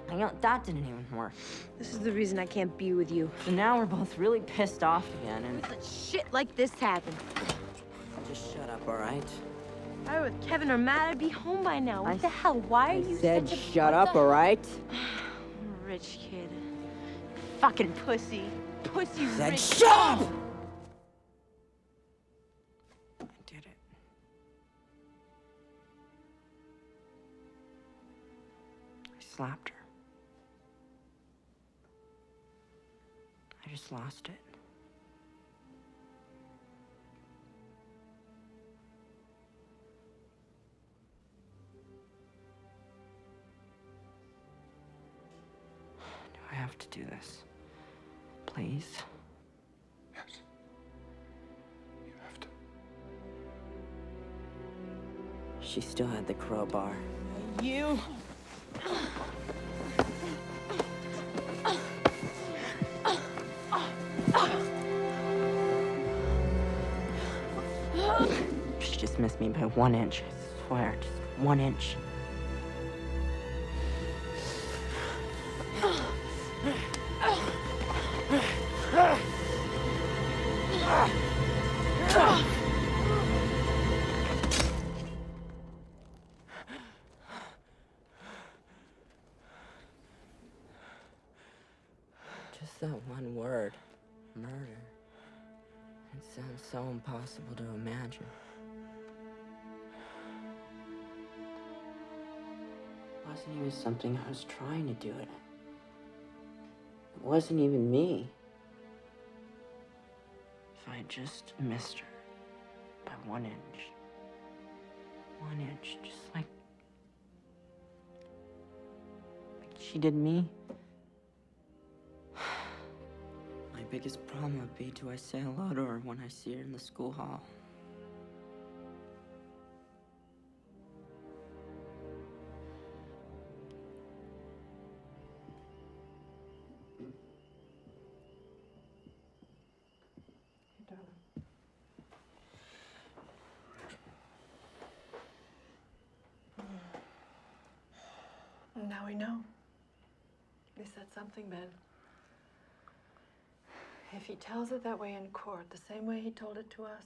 And you know, that didn't even work. This is the reason I can't be with you. So now we're both really pissed off again, and... Let shit like this happen. Just shut up, all right? If I were with Kevin or Matt, I'd be home by now. What the hell? Why are you said such a... shut up, all right? Rich kid. Fucking pussy. Pussy Said rich. shut up! I did it. I slapped her. I just lost it. Do I have to do this? Please? Yes. You have to. She still had the crowbar. You. She just missed me by 1 inch. I swear, just 1 inch. Just that one word, murder. It sounds so impossible to imagine. It wasn't even something I was trying to do it. It wasn't even me. If I had just missed her by 1 inch. 1 inch, just like she did me. My biggest problem would be, do I say hello to her when I see her in the school hall? Now we know. At least that's something, Ben. If he tells it that way in court, the same way he told it to us,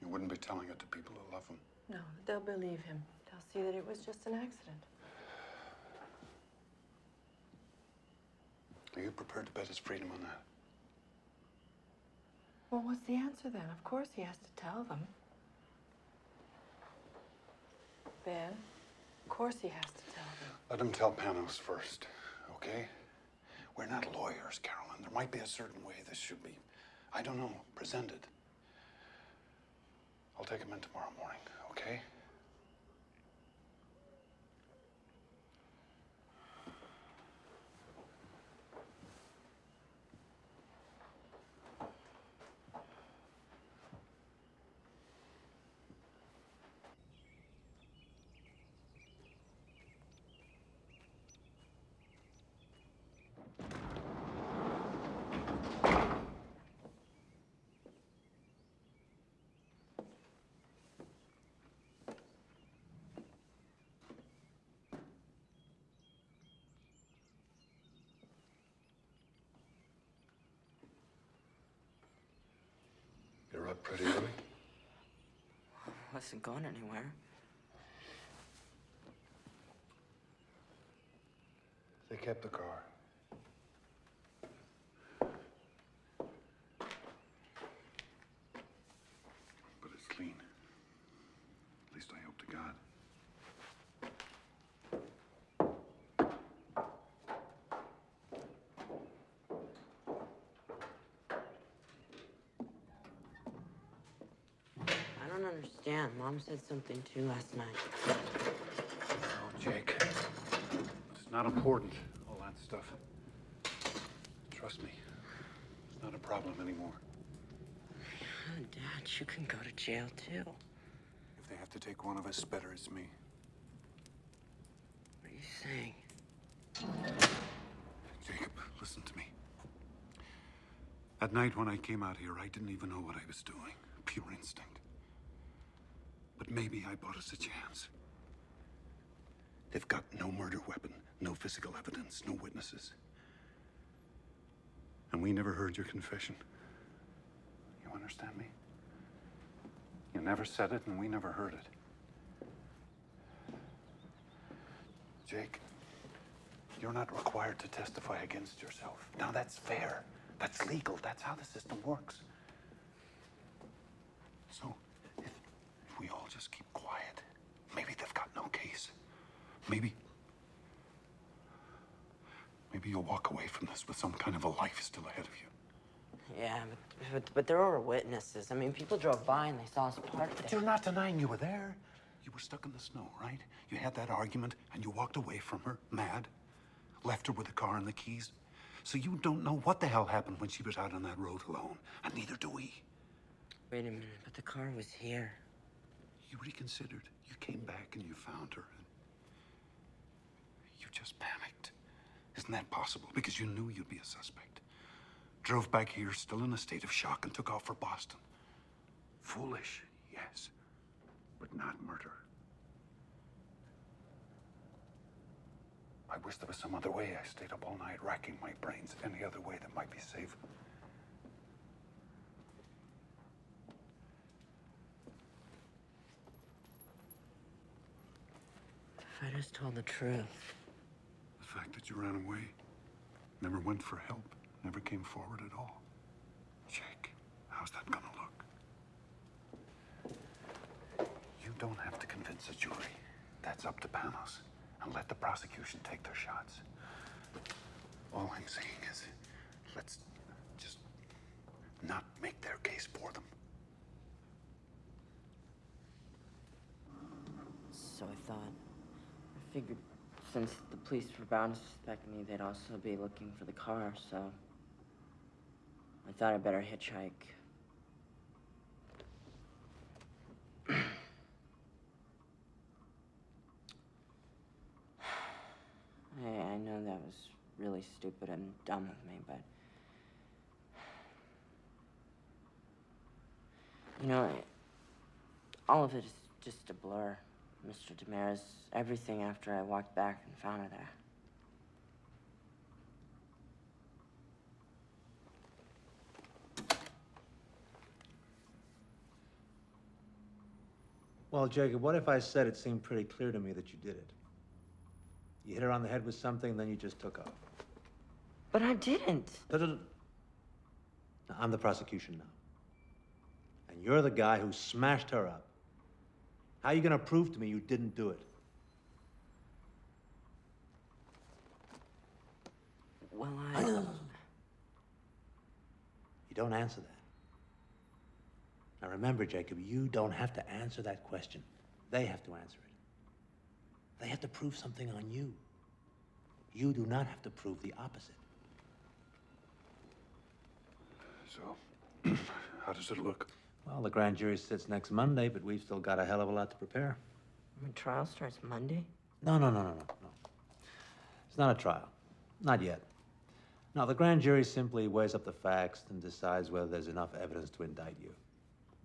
You wouldn't be telling it to people who love him. no, they'll believe him. They'll see that it was just an accident. Are you prepared to bet his freedom on that? Well, what's the answer then? Of course he has to tell them. Ben, of course he has to tell them. Let him tell Panos first, okay? We're not lawyers, Carolyn. There might be a certain way this should be, I don't know, presented. I'll take him in tomorrow morning, okay? You're up pretty early. I wasn't going anywhere. They kept the car. But it's clean. At least I hope to God. I don't understand. Mom said something too last night. Oh, Jake. It's not important, all that stuff. Trust me. It's not a problem anymore. Dad, you can go to jail too. If they have to take one of us, better it's me. What are you saying? Jacob, listen to me. That night when I came out here, I didn't even know what I was doing. Pure instinct. But maybe I bought us a chance. They've got no murder weapon, no physical evidence, no witnesses. And we never heard your confession. You understand me? You never said it, and we never heard it. Jake, you're not required to testify against yourself. Now, that's fair. That's legal. That's how the system works. So, if we all just keep quiet, maybe they've got no case. Maybe you'll walk away from this with some kind of a life still ahead of you. Yeah, but there were witnesses. I mean, people drove by and they saw us parked there. But you're not denying you were there. You were stuck in the snow, right? You had that argument and you walked away from her, mad. Left her with the car and the keys. So you don't know what the hell happened when she was out on that road alone. And neither do we. Wait a minute, but the car was here. You reconsidered. You came back and you found her. And you just panicked. Isn't that possible? Because you knew you'd be a suspect. Drove back here still in a state of shock and took off for Boston. Foolish, yes, but not murder. I wish there was some other way. I stayed up all night racking my brains. Any other way that might be safe. If I just told the truth. The fact that you ran away, never went for help, never came forward at all. Jake, how's that gonna look? You don't have to convince a jury. That's up to Panos. And let the prosecution take their shots. All I'm saying is, let's just not make their case for them. So I figured since the police were bound to suspect me, they'd also be looking for the car, so I thought I'd better hitchhike. I know that was really stupid and dumb of me, but... You know, all of it is just a blur, Mr. Damaris. Everything after I walked back and found her there. Well, Jacob, what if I said it seemed pretty clear to me that you did it? You hit her on the head with something, then you just took off. But I didn't. No. I'm the prosecution now. And you're the guy who smashed her up. How are you gonna prove to me you didn't do it? Well, You don't answer that. Now remember, Jacob, you don't have to answer that question. They have to answer it. They have to prove something on you. You do not have to prove the opposite. So, how does it look? Well, the grand jury sits next Monday, but we've still got a hell of a lot to prepare. The trial starts Monday? No. It's not a trial. Not yet. No, the grand jury simply weighs up the facts and decides whether there's enough evidence to indict you.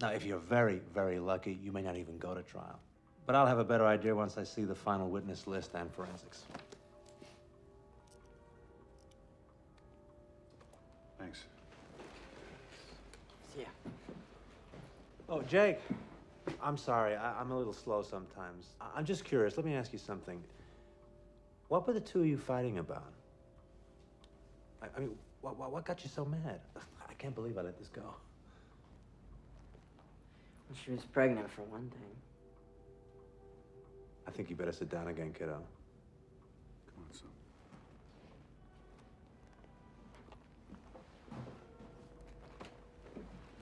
Now, if you're very, very lucky, you may not even go to trial. But I'll have a better idea once I see the final witness list and forensics. Thanks. See ya. Oh, Jake, I'm sorry. I'm a little slow sometimes. I'm just curious. Let me ask you something. What were the two of you fighting about? I mean, what got you so mad? I can't believe I let this go. Well, she was pregnant, for one thing. I think you better sit down again, kiddo. Come on, son.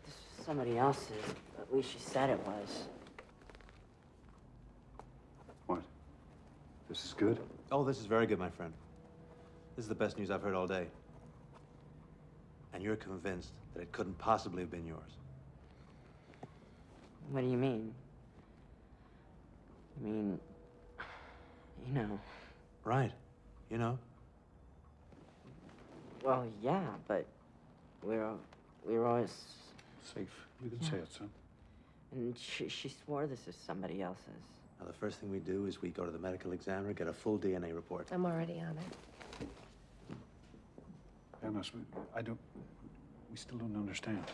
This was somebody else's. At least she said it was. What? This is good? Oh, this is very good, my friend. This is the best news I've heard all day. And you're convinced that it couldn't possibly have been yours. What do you mean? I mean, you know. Right. You know? Well, yeah, but we were always... Safe. You can say it, son. And she swore this is somebody else's. Now, the first thing we do is we go to the medical examiner, get a full DNA report. I'm already on it. Panos, we still don't understand.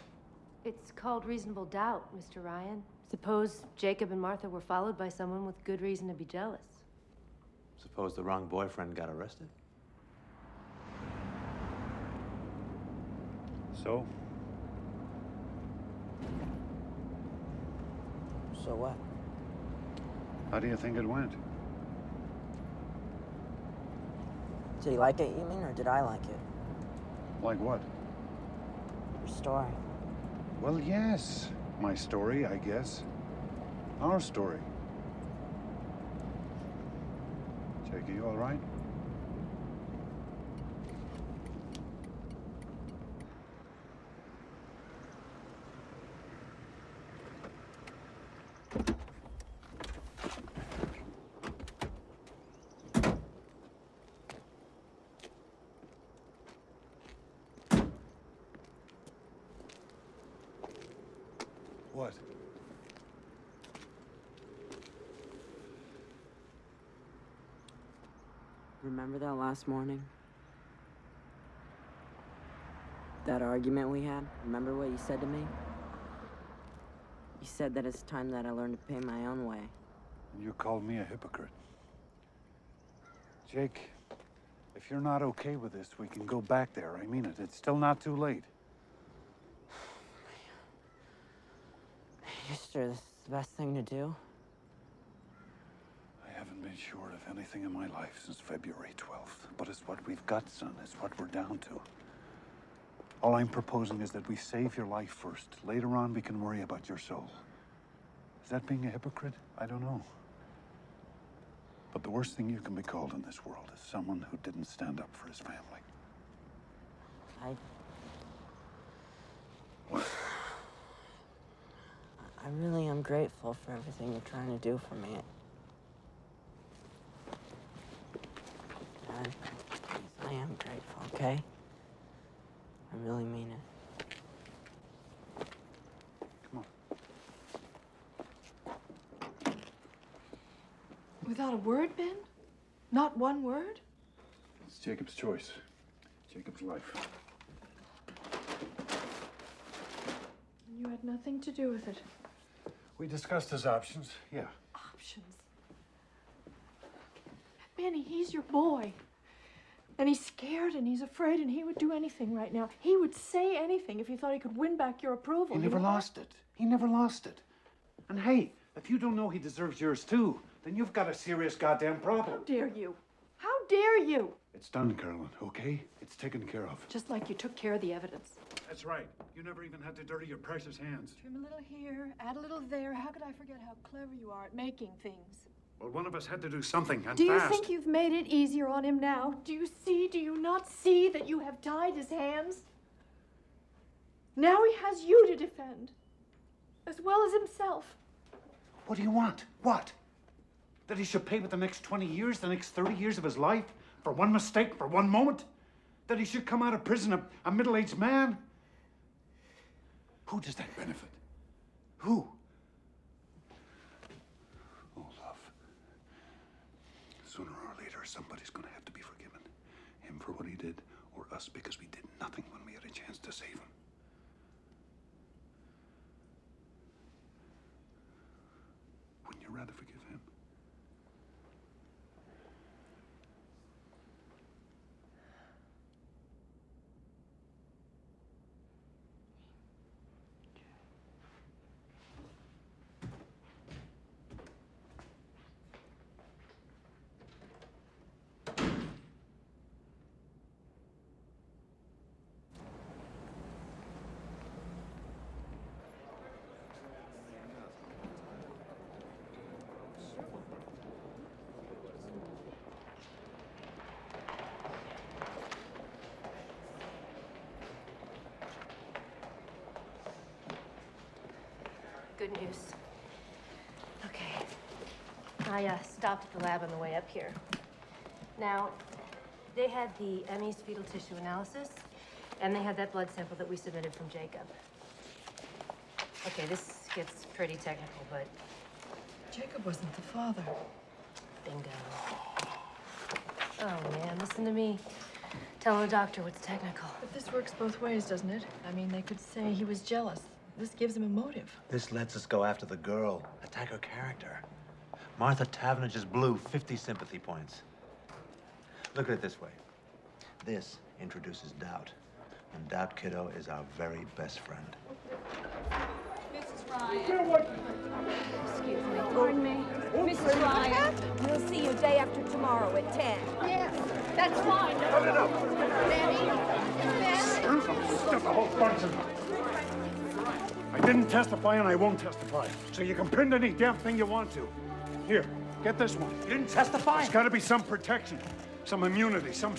It's called reasonable doubt, Mr. Ryan. Suppose Jacob and Martha were followed by someone with good reason to be jealous. Suppose the wrong boyfriend got arrested. So? So what? How do you think it went? Did he like it, you mean, or did I like it? Like what? your story. Well, yes. My story, I guess. Our story. Jake, are you all right? What? Remember that last morning? That argument we had? Remember what you said to me? You said that it's time that I learned to pay my own way. You called me a hypocrite. Jake, if you're not okay with this, we can go back there. I mean it. It's still not too late. You sure this is the best thing to do? I haven't been sure of anything in my life since February 12th. But it's what we've got, son. It's what we're down to. All I'm proposing is that we save your life first. Later on, we can worry about your soul. Is that being a hypocrite? I don't know. But the worst thing you can be called in this world is someone who didn't stand up for his family. I really am grateful for everything you're trying to do for me. Dad, I am grateful, okay? I really mean it. Come on. Without a word, Ben? Not one word? It's Jacob's choice. Jacob's life. And you had nothing to do with it. We discussed his options, yeah. Options? Benny, he's your boy. And he's scared and he's afraid and he would do anything right now. He would say anything if he thought he could win back your approval. He never lost it. He never lost it. And hey, if you don't know he deserves yours too, then you've got a serious goddamn problem. How dare you? How dare you? It's done, Carolyn, okay? It's taken care of. Just like you took care of the evidence. That's right. You never even had to dirty your precious hands. Trim a little here, add a little there. How could I forget how clever you are at making things? Well, one of us had to do something, and Do you fast. think you've made it easier on him now? Do you not see that you have tied his hands? Now he has you to defend, as well as himself. What do you want? What? That he should pay with the next 20 years, the next 30 years of his life? For one mistake, for one moment? That he should come out of prison a middle-aged man? Who does that benefit? Who? Oh, love. Sooner or later, somebody's gonna have to be forgiven. Him for what he did, or us because we did nothing when we had a chance to save him. Wouldn't you rather forgive him? Good news. Okay. I stopped at the lab on the way up here. Now, they had the Emmy's fetal tissue analysis, and they had that blood sample that we submitted from Jacob. Okay, this gets pretty technical, but... Jacob wasn't the father. Bingo. Oh, man, listen to me. Tell the doctor what's technical. But this works both ways, doesn't it? I mean, they could say he was jealous. This gives him a motive. This lets us go after the girl, attack her character. Martha Tavener just blew 50 sympathy points. Look at it this way. This introduces doubt. And doubt, kiddo, is our very best friend. Mrs. Ryan. Excuse me. Pardon me. Mrs. Ryan. We'll see you day after tomorrow at 10. Yes, that's fine. Cut it up. Benny. Ben. Stuff a whole bunch of them. didn't testify and I won't testify. So you can print any damn thing you want to. Here, get this one. You didn't testify? There's got to be some protection, some immunity, some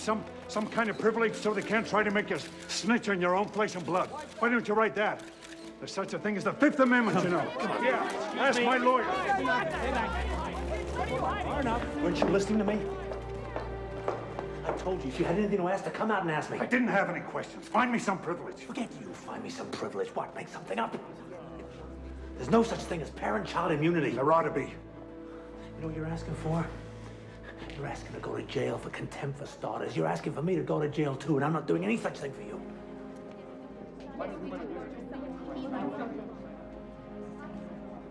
kind of privilege so they can't try to make you snitch on your own flesh and blood. Why don't you write that? There's such a thing as the Fifth Amendment, you know. Yeah, ask my lawyer. Weren't you listening to me? I told you, if you had anything to ask, to come out and ask me. I didn't have any questions. Find me some privilege. Forget you. Find me some privilege. What, make something up? There's no such thing as parent-child immunity. There ought to be. You know what you're asking for? You're asking to go to jail for contempt for starters. You're asking for me to go to jail too, and I'm not doing any such thing for you.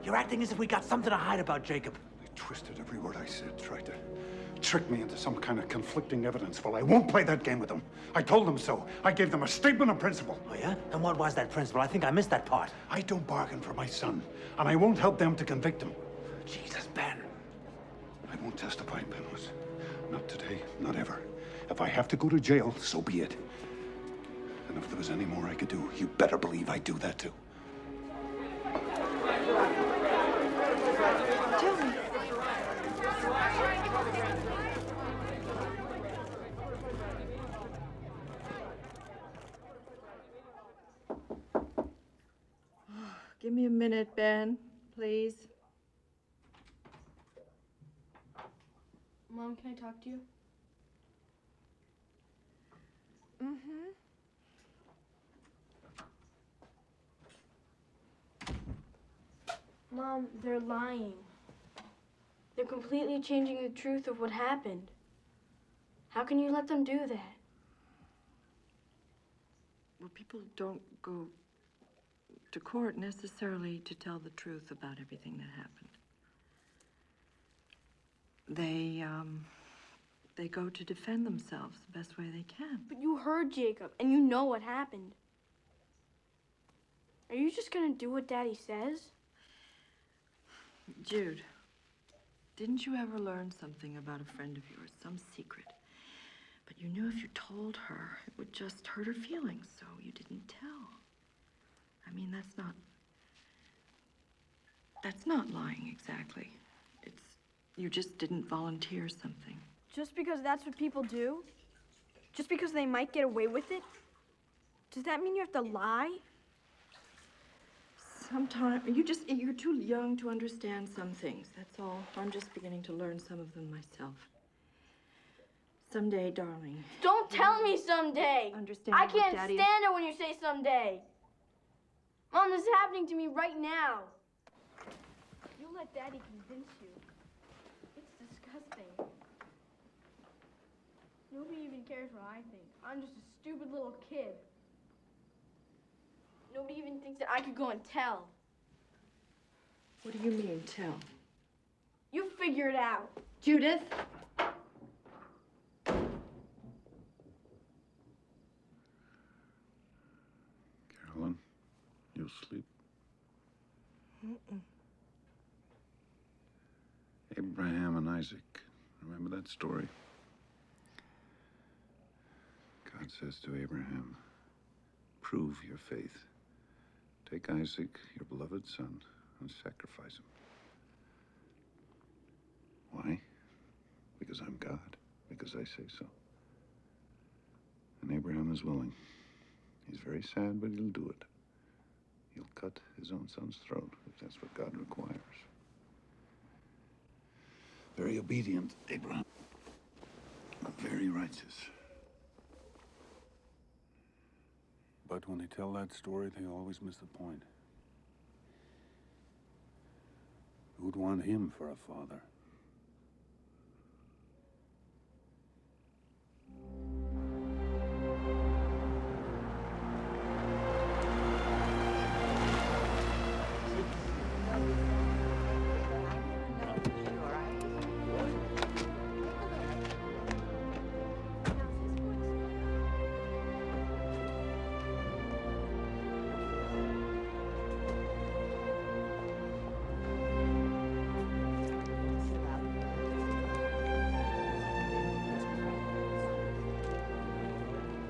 You're acting as if we got something to hide about Jacob. They twisted every word I said, tried to trick me into some kind of conflicting evidence. Well, I won't play that game with them. I told them so. I gave them a statement of principle. Oh, yeah? And what was that principle? I think I missed that part. I don't bargain for my son, and I won't help them to convict him. Jesus, Ben. I won't testify, Penrose. Not today, not ever. If I have to go to jail, so be it. And if there was any more I could do, you better believe I'd do that too. Tell me. Give me a minute, Ben, please. Mom, can I talk to you? Mm-hmm. Mom, they're lying. They're completely changing the truth of what happened. How can you let them do that? Well, people don't go to court necessarily to tell the truth about everything that happened. They go to defend themselves the best way they can. But you heard Jacob, and you know what happened. Are you just gonna do what Daddy says? Jude, didn't you ever learn something about a friend of yours, some secret? But you knew if you told her, it would just hurt her feelings, so you didn't tell. I mean, that's not lying exactly. You just didn't volunteer something. Just because that's what people do? Just because they might get away with it? Does that mean you have to lie? Sometimes, you're too young to understand some things, that's all. I'm just beginning to learn some of them myself. Someday, darling. Don't tell me someday! Understand I what can't Daddy stand it when you say someday! Mom, this is happening to me right now. You let Daddy convince you. It's disgusting. Nobody even cares what I think. I'm just a stupid little kid. Nobody even thinks that I could go and tell. What do you mean, tell? You figure it out. Judith? Carolyn, you'll sleep. Mm-mm. Abraham and Isaac. Remember that story? God says to Abraham, prove your faith. Take Isaac, your beloved son, and sacrifice him. Why? Because I'm God. Because I say so. And Abraham is willing. He's very sad, but he'll do it. He'll cut his own son's throat if that's what God requires. Very obedient, Abraham. Very righteous. But when they tell that story, they always miss the point. Who'd want him for a father?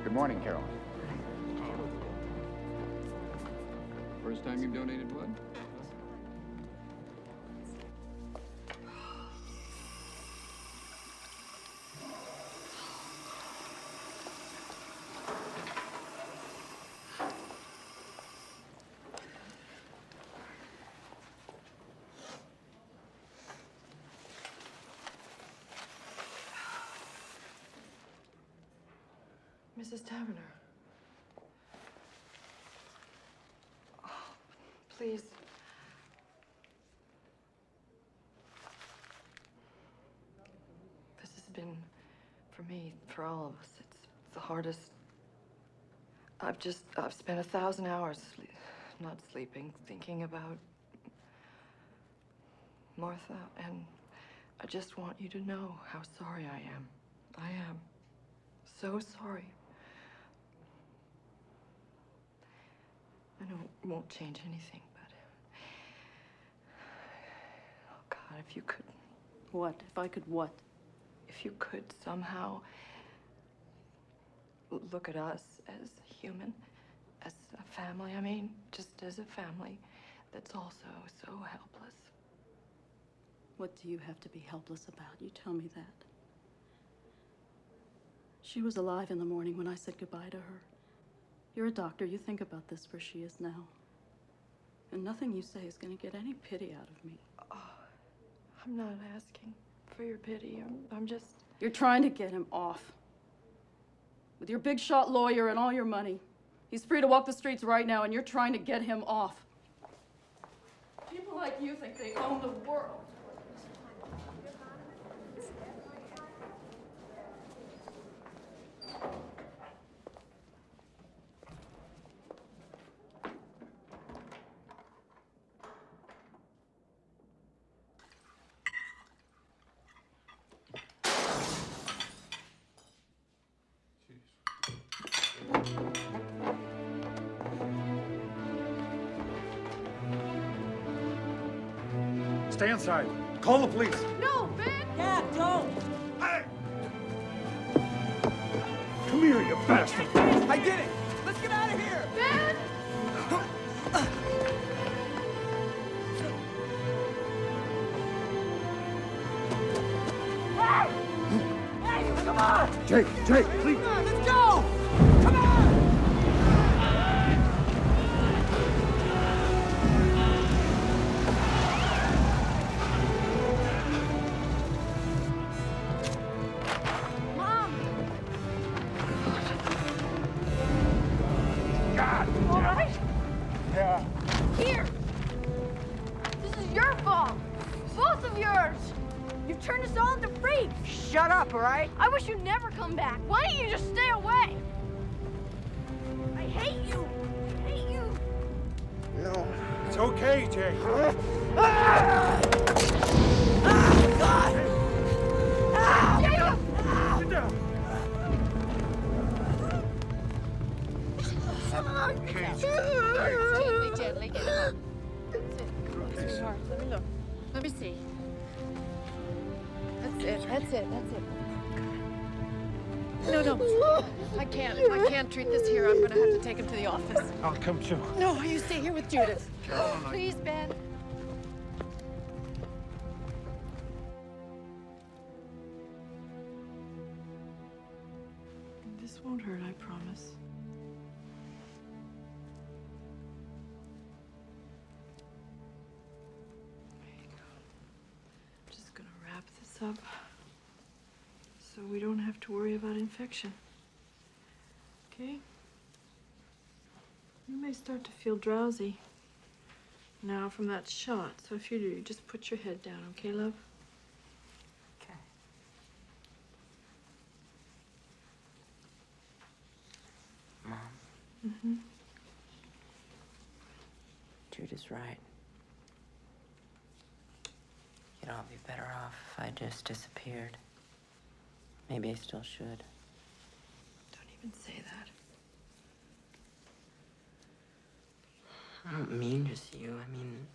Good morning, Carolyn. first time you've donated blood? Mrs. Taverner. Oh, please. This has been, for me, for all of us, it's the hardest. I've spent 1,000 hours not sleeping, thinking about Martha, and I just want you to know how sorry I am. I am so sorry. I know it won't change anything, but... Oh, God, if you could... What? If I could what? If you could somehow look at us as human, as a family, I mean, just as a family that's also so helpless. What do you have to be helpless about? You tell me that. She was alive in the morning when I said goodbye to her. You're a doctor. You think about this where she is now. And nothing you say is going to get any pity out of me. Oh, I'm not asking for your pity. I'm just... You're trying to get him off. With your big shot lawyer and all your money. He's free to walk the streets right now, and you're trying to get him off. People like you think they own the world. Stay inside. Call the police. No, Ben! Dad, don't! Hey! Come here, you bastard. I did it! Let's get out of here! Ben! Hey, come on! Jake, please. Come on, let's go! Come on! Mom! God! All right? Yeah. Here! This is your fault! Both of yours! You've turned us all into freaks! Shut up, all right? I wish you'd never come back. Why don't you just stay away? I hate you! I hate you! No. It's okay, Jake. God! Jacob! Sit down. Okay. Gently, gently, get him up. That's it. Sweetheart, let me look. Let me see. That's it. No. I can't treat this here. I'm gonna have to take him to the office. I'll come too. No, you stay here with Judith. Please, Ben. This won't hurt, I promise. There you go. I'm just gonna wrap this up so we don't have to worry about infection. Okay? You may start to feel drowsy now from that shot, so if you do, you just put your head down, okay, love? Okay. Mom, Mm-hmm. Judith's right. You'd all be better off if I just disappeared. Maybe I still should. Don't even say that. I don't mean just you. I mean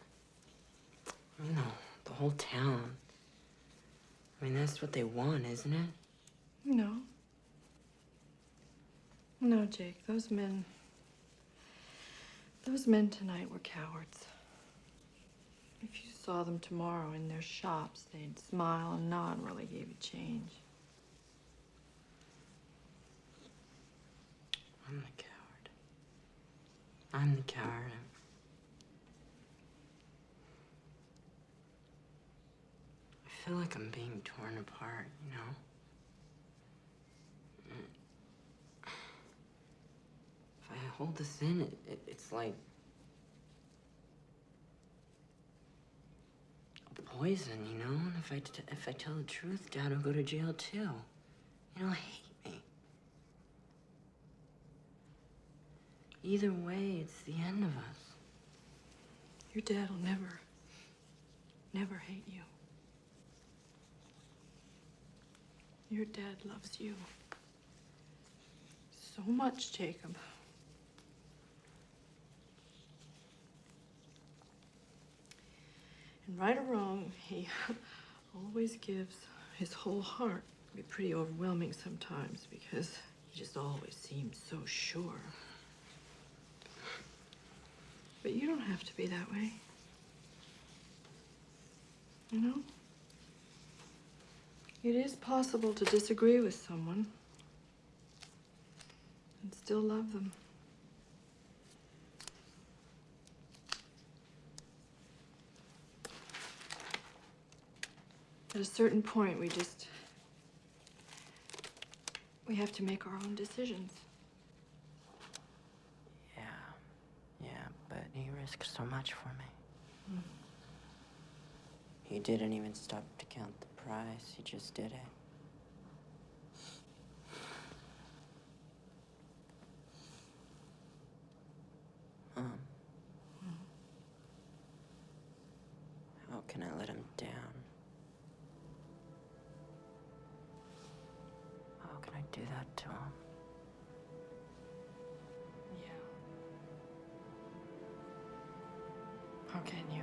the whole town. I mean, that's what they want, isn't it? No. No, Jake, those men, Those men tonight were cowards. If you saw them tomorrow in their shops, they'd smile and nod while they gave you change. I'm the coward. I'm the coward. I feel like I'm being torn apart, you know? If I hold this in, it's like a poison, you know? And if I tell the truth, Dad will go to jail too. He'll hate me. Either way, it's the end of us. Your dad will never hate you. Your dad loves you so much, Jacob. And right or wrong, he always gives his whole heart. It can be pretty overwhelming sometimes because he just always seems so sure. But you don't have to be that way. You know? It is possible to disagree with someone and still love them. At a certain point, we have to make our own decisions. Yeah, but he risked so much for me. He didn't even stop to count the price. He just did it. How can I let him down? How can I do that to him? Yeah. How can you?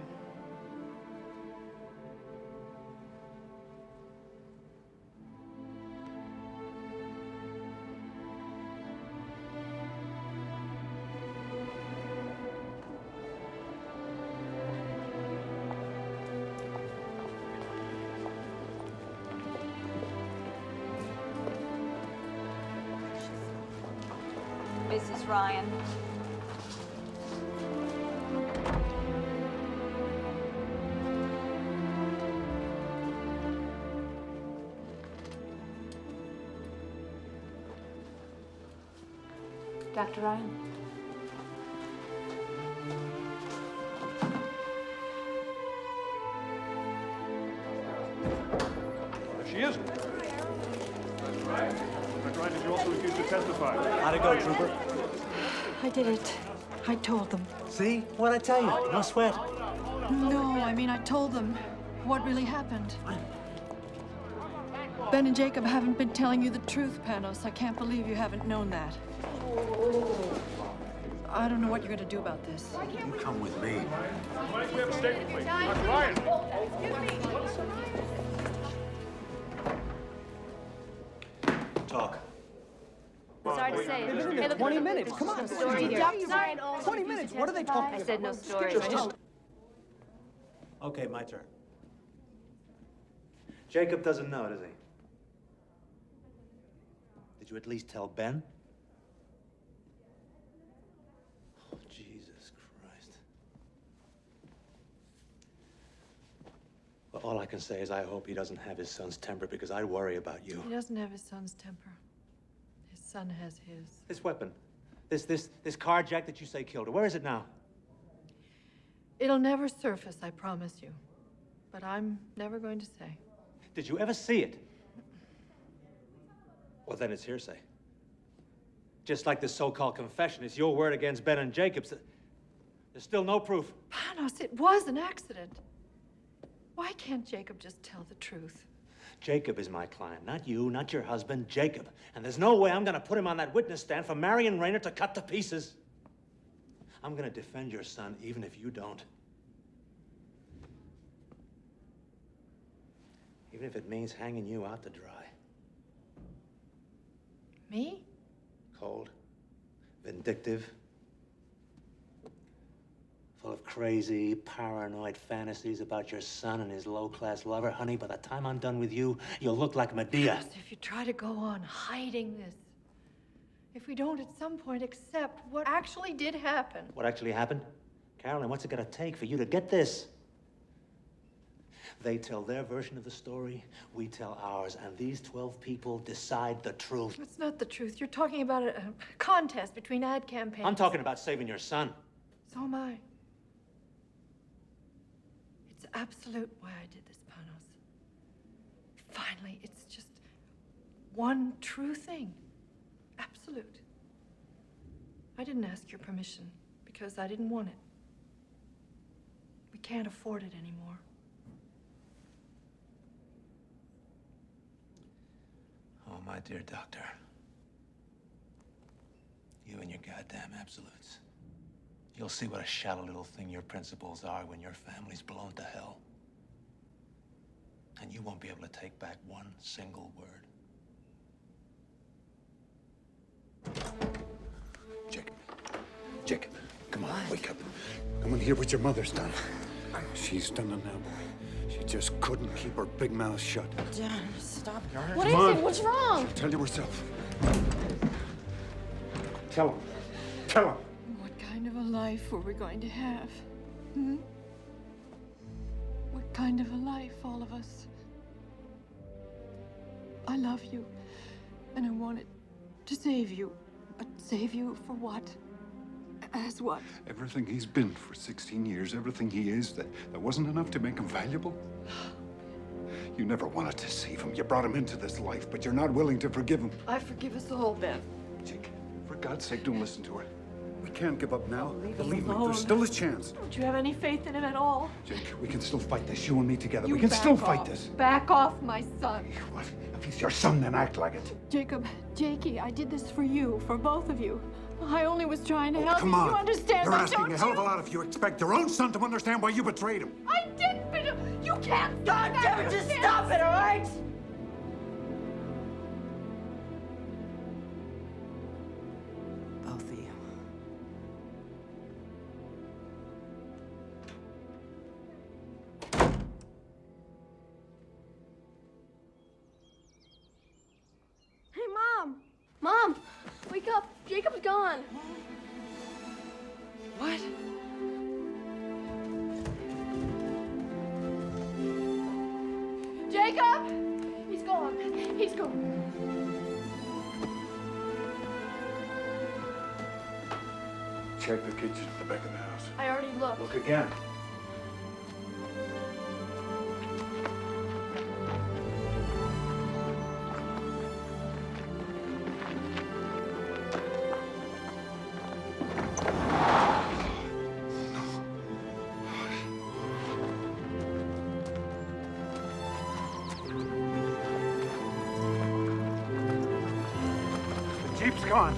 Mrs. Ryan. Dr. Ryan? There she is. That's right. Dr. Ryan, did you also refuse to testify? How'd it go, Trooper? I did it. I told them. See? What'd I tell you? No sweat. No, I mean, I told them what really happened. Ben and Jacob haven't been telling you the truth, Panos. I can't believe you haven't known that. I don't know what you're going to do about this. You come with me. We have a statement, please. Dr. Ryan. Talk. Sorry to say it. Hey, look, 20 minutes, come on. Story here. Sorry. 20 minutes, what are they talking about? I said no stories. Okay, my turn. Jacob doesn't know, does he? Did you at least tell Ben? Oh, Jesus Christ. Well, all I can say is I hope he doesn't have his son's temper because I worry about you. He doesn't have his son's temper. His son has his. This weapon, this carjack that you say killed her, where is it now? It'll never surface, I promise you. But I'm never going to say. Did you ever see it? Well, then it's hearsay. Just like this so-called confession, it's your word against Ben and Jacob's. There's still no proof. Panos, it was an accident. Why can't Jacob just tell the truth? Jacob is my client, not you, not your husband, Jacob. And there's no way I'm gonna put him on that witness stand for Marion Rayner to cut to pieces. I'm gonna defend your son even if you don't. Even if it means hanging you out to dry. Me? Cold, vindictive. full of crazy, paranoid fantasies about your son and his low-class lover. Honey, by the time I'm done with you, you'll look like Medea. Because if you try to go on hiding this, if we don't at some point accept what actually did happen. What actually happened? Carolyn, what's it gonna take for you to get this? They tell their version of the story, we tell ours, and these 12 people decide the truth. It's not the truth. You're talking about a contest between ad campaigns. I'm talking about saving your son. So am I. It's absolute why I did this, Panos. Finally, it's just one true thing. Absolute. I didn't ask your permission because I didn't want it. We can't afford it anymore. Oh, my dear doctor. You and your goddamn absolutes. You'll see what a shallow little thing your principles are when your family's blown to hell. And you won't be able to take back one single word. Jacob, come on, wake up. Come and hear what your mother's done. She's done it now, boy. She just couldn't keep her big mouth shut. Dad, stop. What is it? What's wrong? She'll tell you herself. Tell him. Tell him. What kind of a life were we going to have? What kind of a life, all of us? I love you, and I wanted to save you. But save you for what? As what? Everything he's been for 16 years, everything he is, that wasn't enough to make him valuable? You never wanted to save him. You brought him into this life, but you're not willing to forgive him. I forgive us all, Ben. Jake, for God's sake, don't listen to her. We can't give up now. Leave him Believe me, alone. there's still a chance. Don't you have any faith in him at all? Jake, we can still fight this, you and me together. You We can back still off. fight this. Back off, my son. What? If he's your son, then act like it. Jacob, Jakey, I did this for you, for both of you. I only was trying to help Come you. on. You understand You're that, asking don't a hell of a you? lot if you expect your own son to understand why you betrayed him. I didn't, but you can't. God damn it, just stop it, all right? Both of you. Hey, Mom! Mom! Wake up! Jacob's gone! What? Jacob! He's gone. He's gone. Check the kitchen at the back of the house. I already looked. Look again. The Jeep's gone.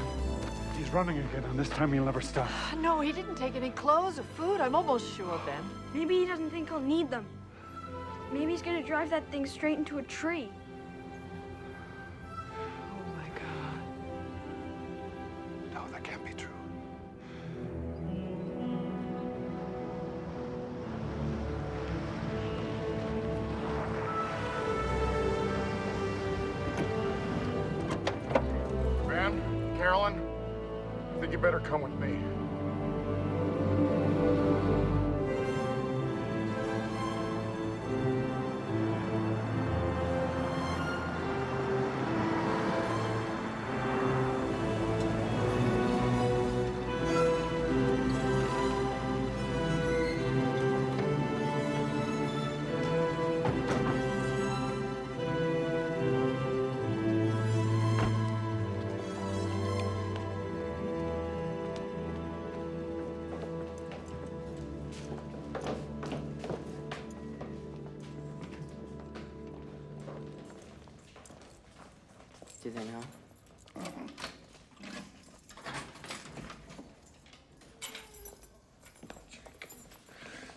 He's running again, and this time he'll never stop. No, he didn't take any clothes or food. I'm almost sure, Ben. Maybe he doesn't think he'll need them. Maybe he's gonna drive that thing straight into a tree. Oh, my God. No, that can't be true. Ben, Carolyn, I think you better come with me. Do they know?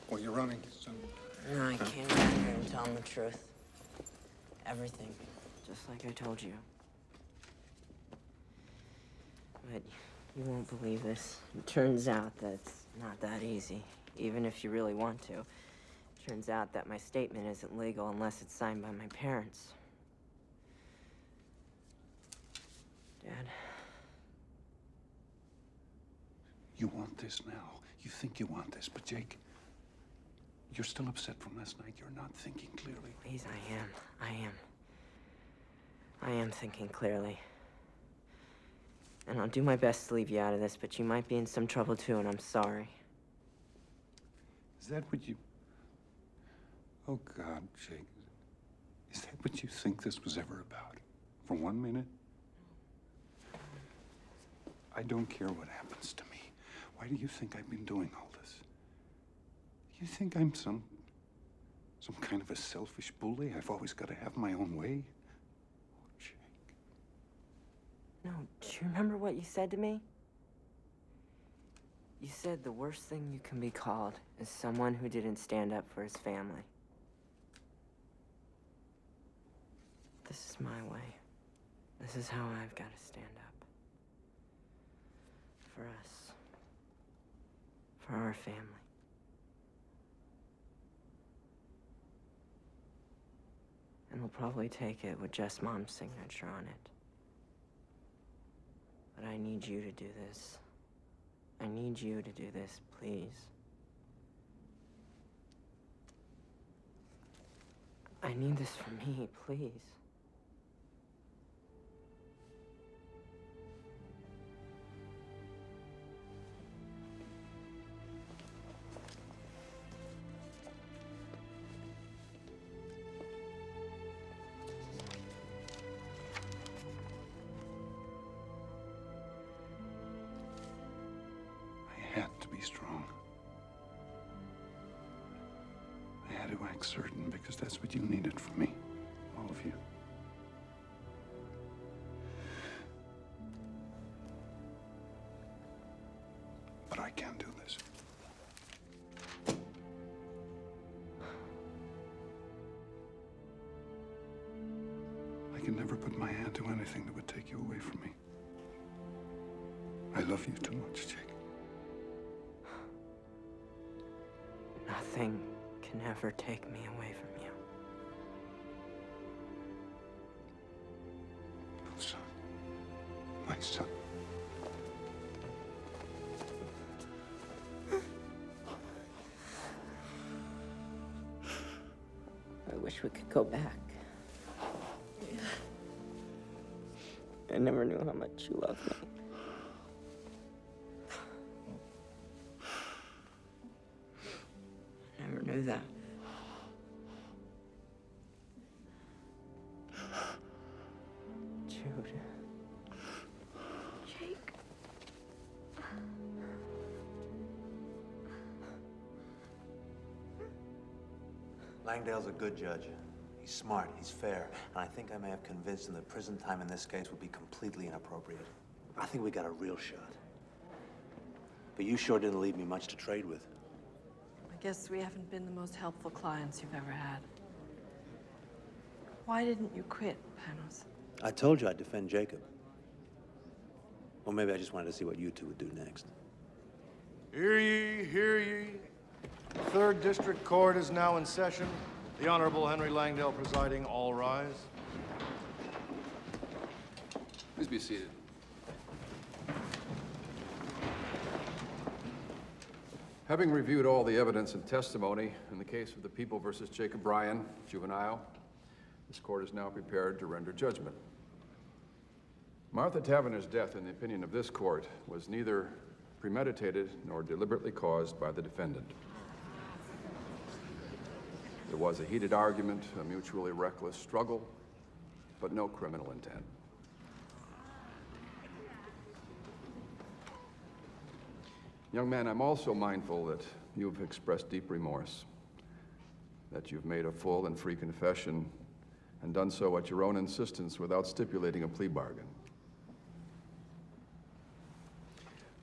Well, you're running, son. No, I came out here and tell them the truth. Everything. Just like I told you. But you won't believe this. It turns out that it's not that easy. even if you really want to. Turns out that my statement isn't legal unless it's signed by my parents. Dad. You want this now. You think you want this, but Jake, you're still upset from last night. You're not thinking clearly. Please, I am thinking clearly. And I'll do my best to leave you out of this, but you might be in some trouble too, and I'm sorry. Is that what you... Oh, God, Jake. Is that what you think this was ever about? For 1 minute? I don't care what happens to me. Why do you think I've been doing all this? You think I'm some kind of a selfish bully? I've always got to have my own way? No, do you remember what you said to me? You said the worst thing you can be called is someone who didn't stand up for his family. This is my way. This is how I've got to stand up. For us. For our family. And we'll probably take it with just Mom's signature on it. But I need you to do this. I need you to do this, please. I need this for me, please. I had to be strong. I had to act certain because that's what you needed from me. All of you. But I can't do this. I can never put my hand to anything that would take you away from me. I love you too much, Jake. Nothing can ever take me away from you. Son. My son. I wish we could go back. I never knew how much you loved me. I never knew that. Jude. Jake. Langdale's a good judge. He's smart, he's fair, and I think I may have convinced him that prison time in this case would be completely inappropriate. I think we got a real shot. But you sure didn't leave me much to trade with. I guess we haven't been the most helpful clients you've ever had. Why didn't you quit, Panos? I told you I'd defend Jacob. Or maybe I just wanted to see what you two would do next. Hear ye, hear ye. The 3rd District Court is now in session. The Honorable Henry Langdale presiding. All rise. Please be seated. Having reviewed all the evidence and testimony in the case of the People versus Jacob Ryan, juvenile, this court is now prepared to render judgment. Martha Taverner's death, in the opinion of this court, was neither premeditated nor deliberately caused by the defendant. There was a heated argument, a mutually reckless struggle, but no criminal intent. Young man, I'm also mindful that you've expressed deep remorse, that you've made a full and free confession and done so at your own insistence without stipulating a plea bargain.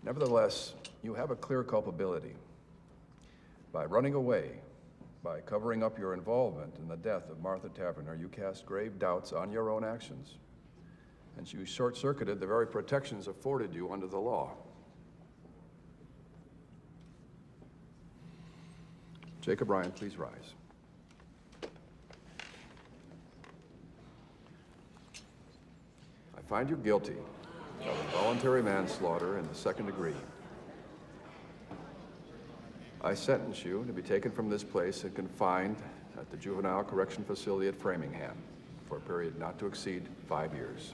Nevertheless, you have a clear culpability. By running away, by covering up your involvement in the death of Martha Taverner, you cast grave doubts on your own actions, and you short-circuited the very protections afforded you under the law. Jacob Bryan, please rise. I find you guilty of involuntary manslaughter in the second degree. I sentence you to be taken from this place and confined at the Juvenile Correction Facility at Framingham for a period not to exceed 5 years.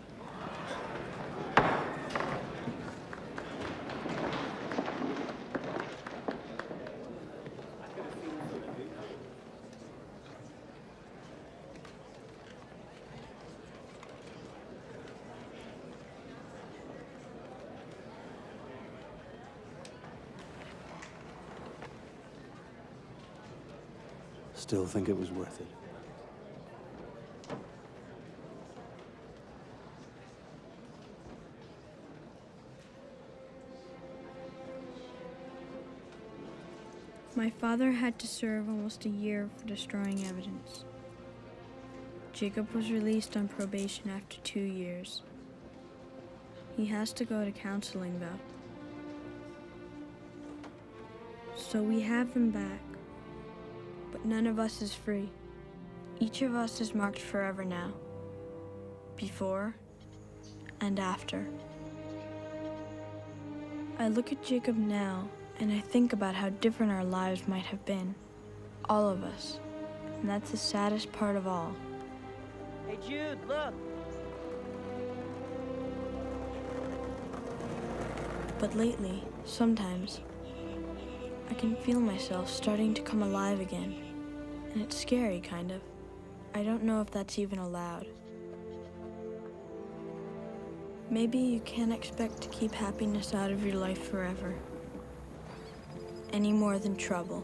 Still think it was worth it. My father had to serve almost a year for destroying evidence. Jacob was released on probation after 2 years. He has to go to counseling, though. So we have him back. But none of us is free. Each of us is marked forever now. Before and after. I look at Jacob now and I think about how different our lives might have been. All of us. And that's the saddest part of all. Hey, Jude, look. But lately, sometimes, I can feel myself starting to come alive again. And it's scary, kind of. I don't know if that's even allowed. Maybe you can't expect to keep happiness out of your life forever. Any more than trouble.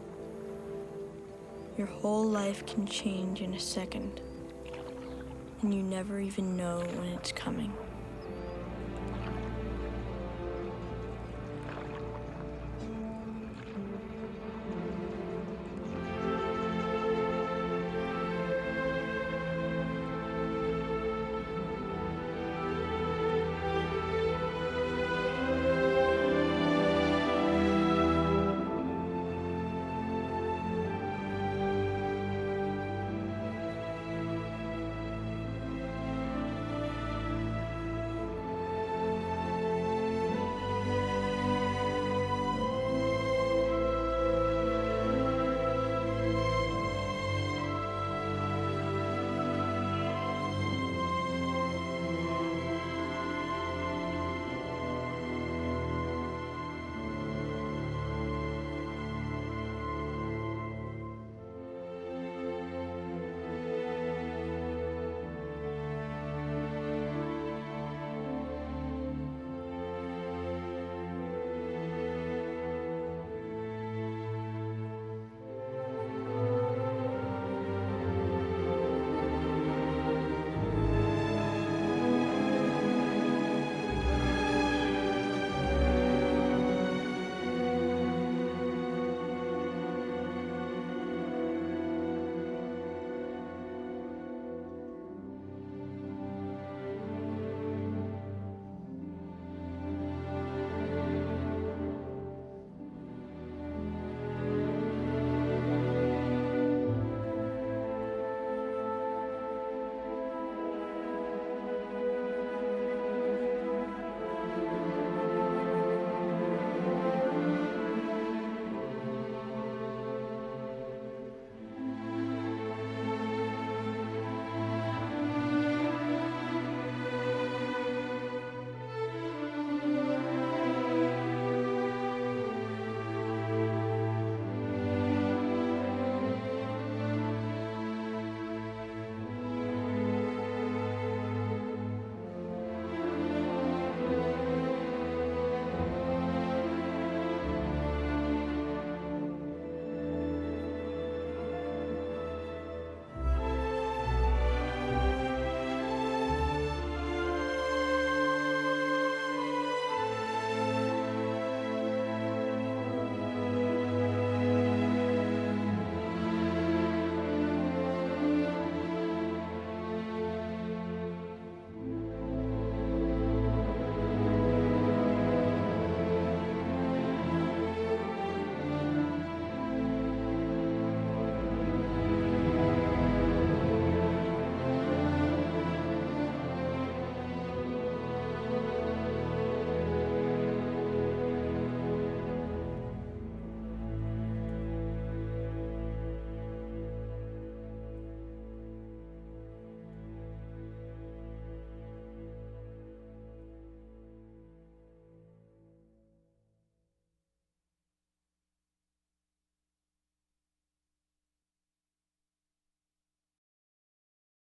Your whole life can change in a second. And you never even know when it's coming.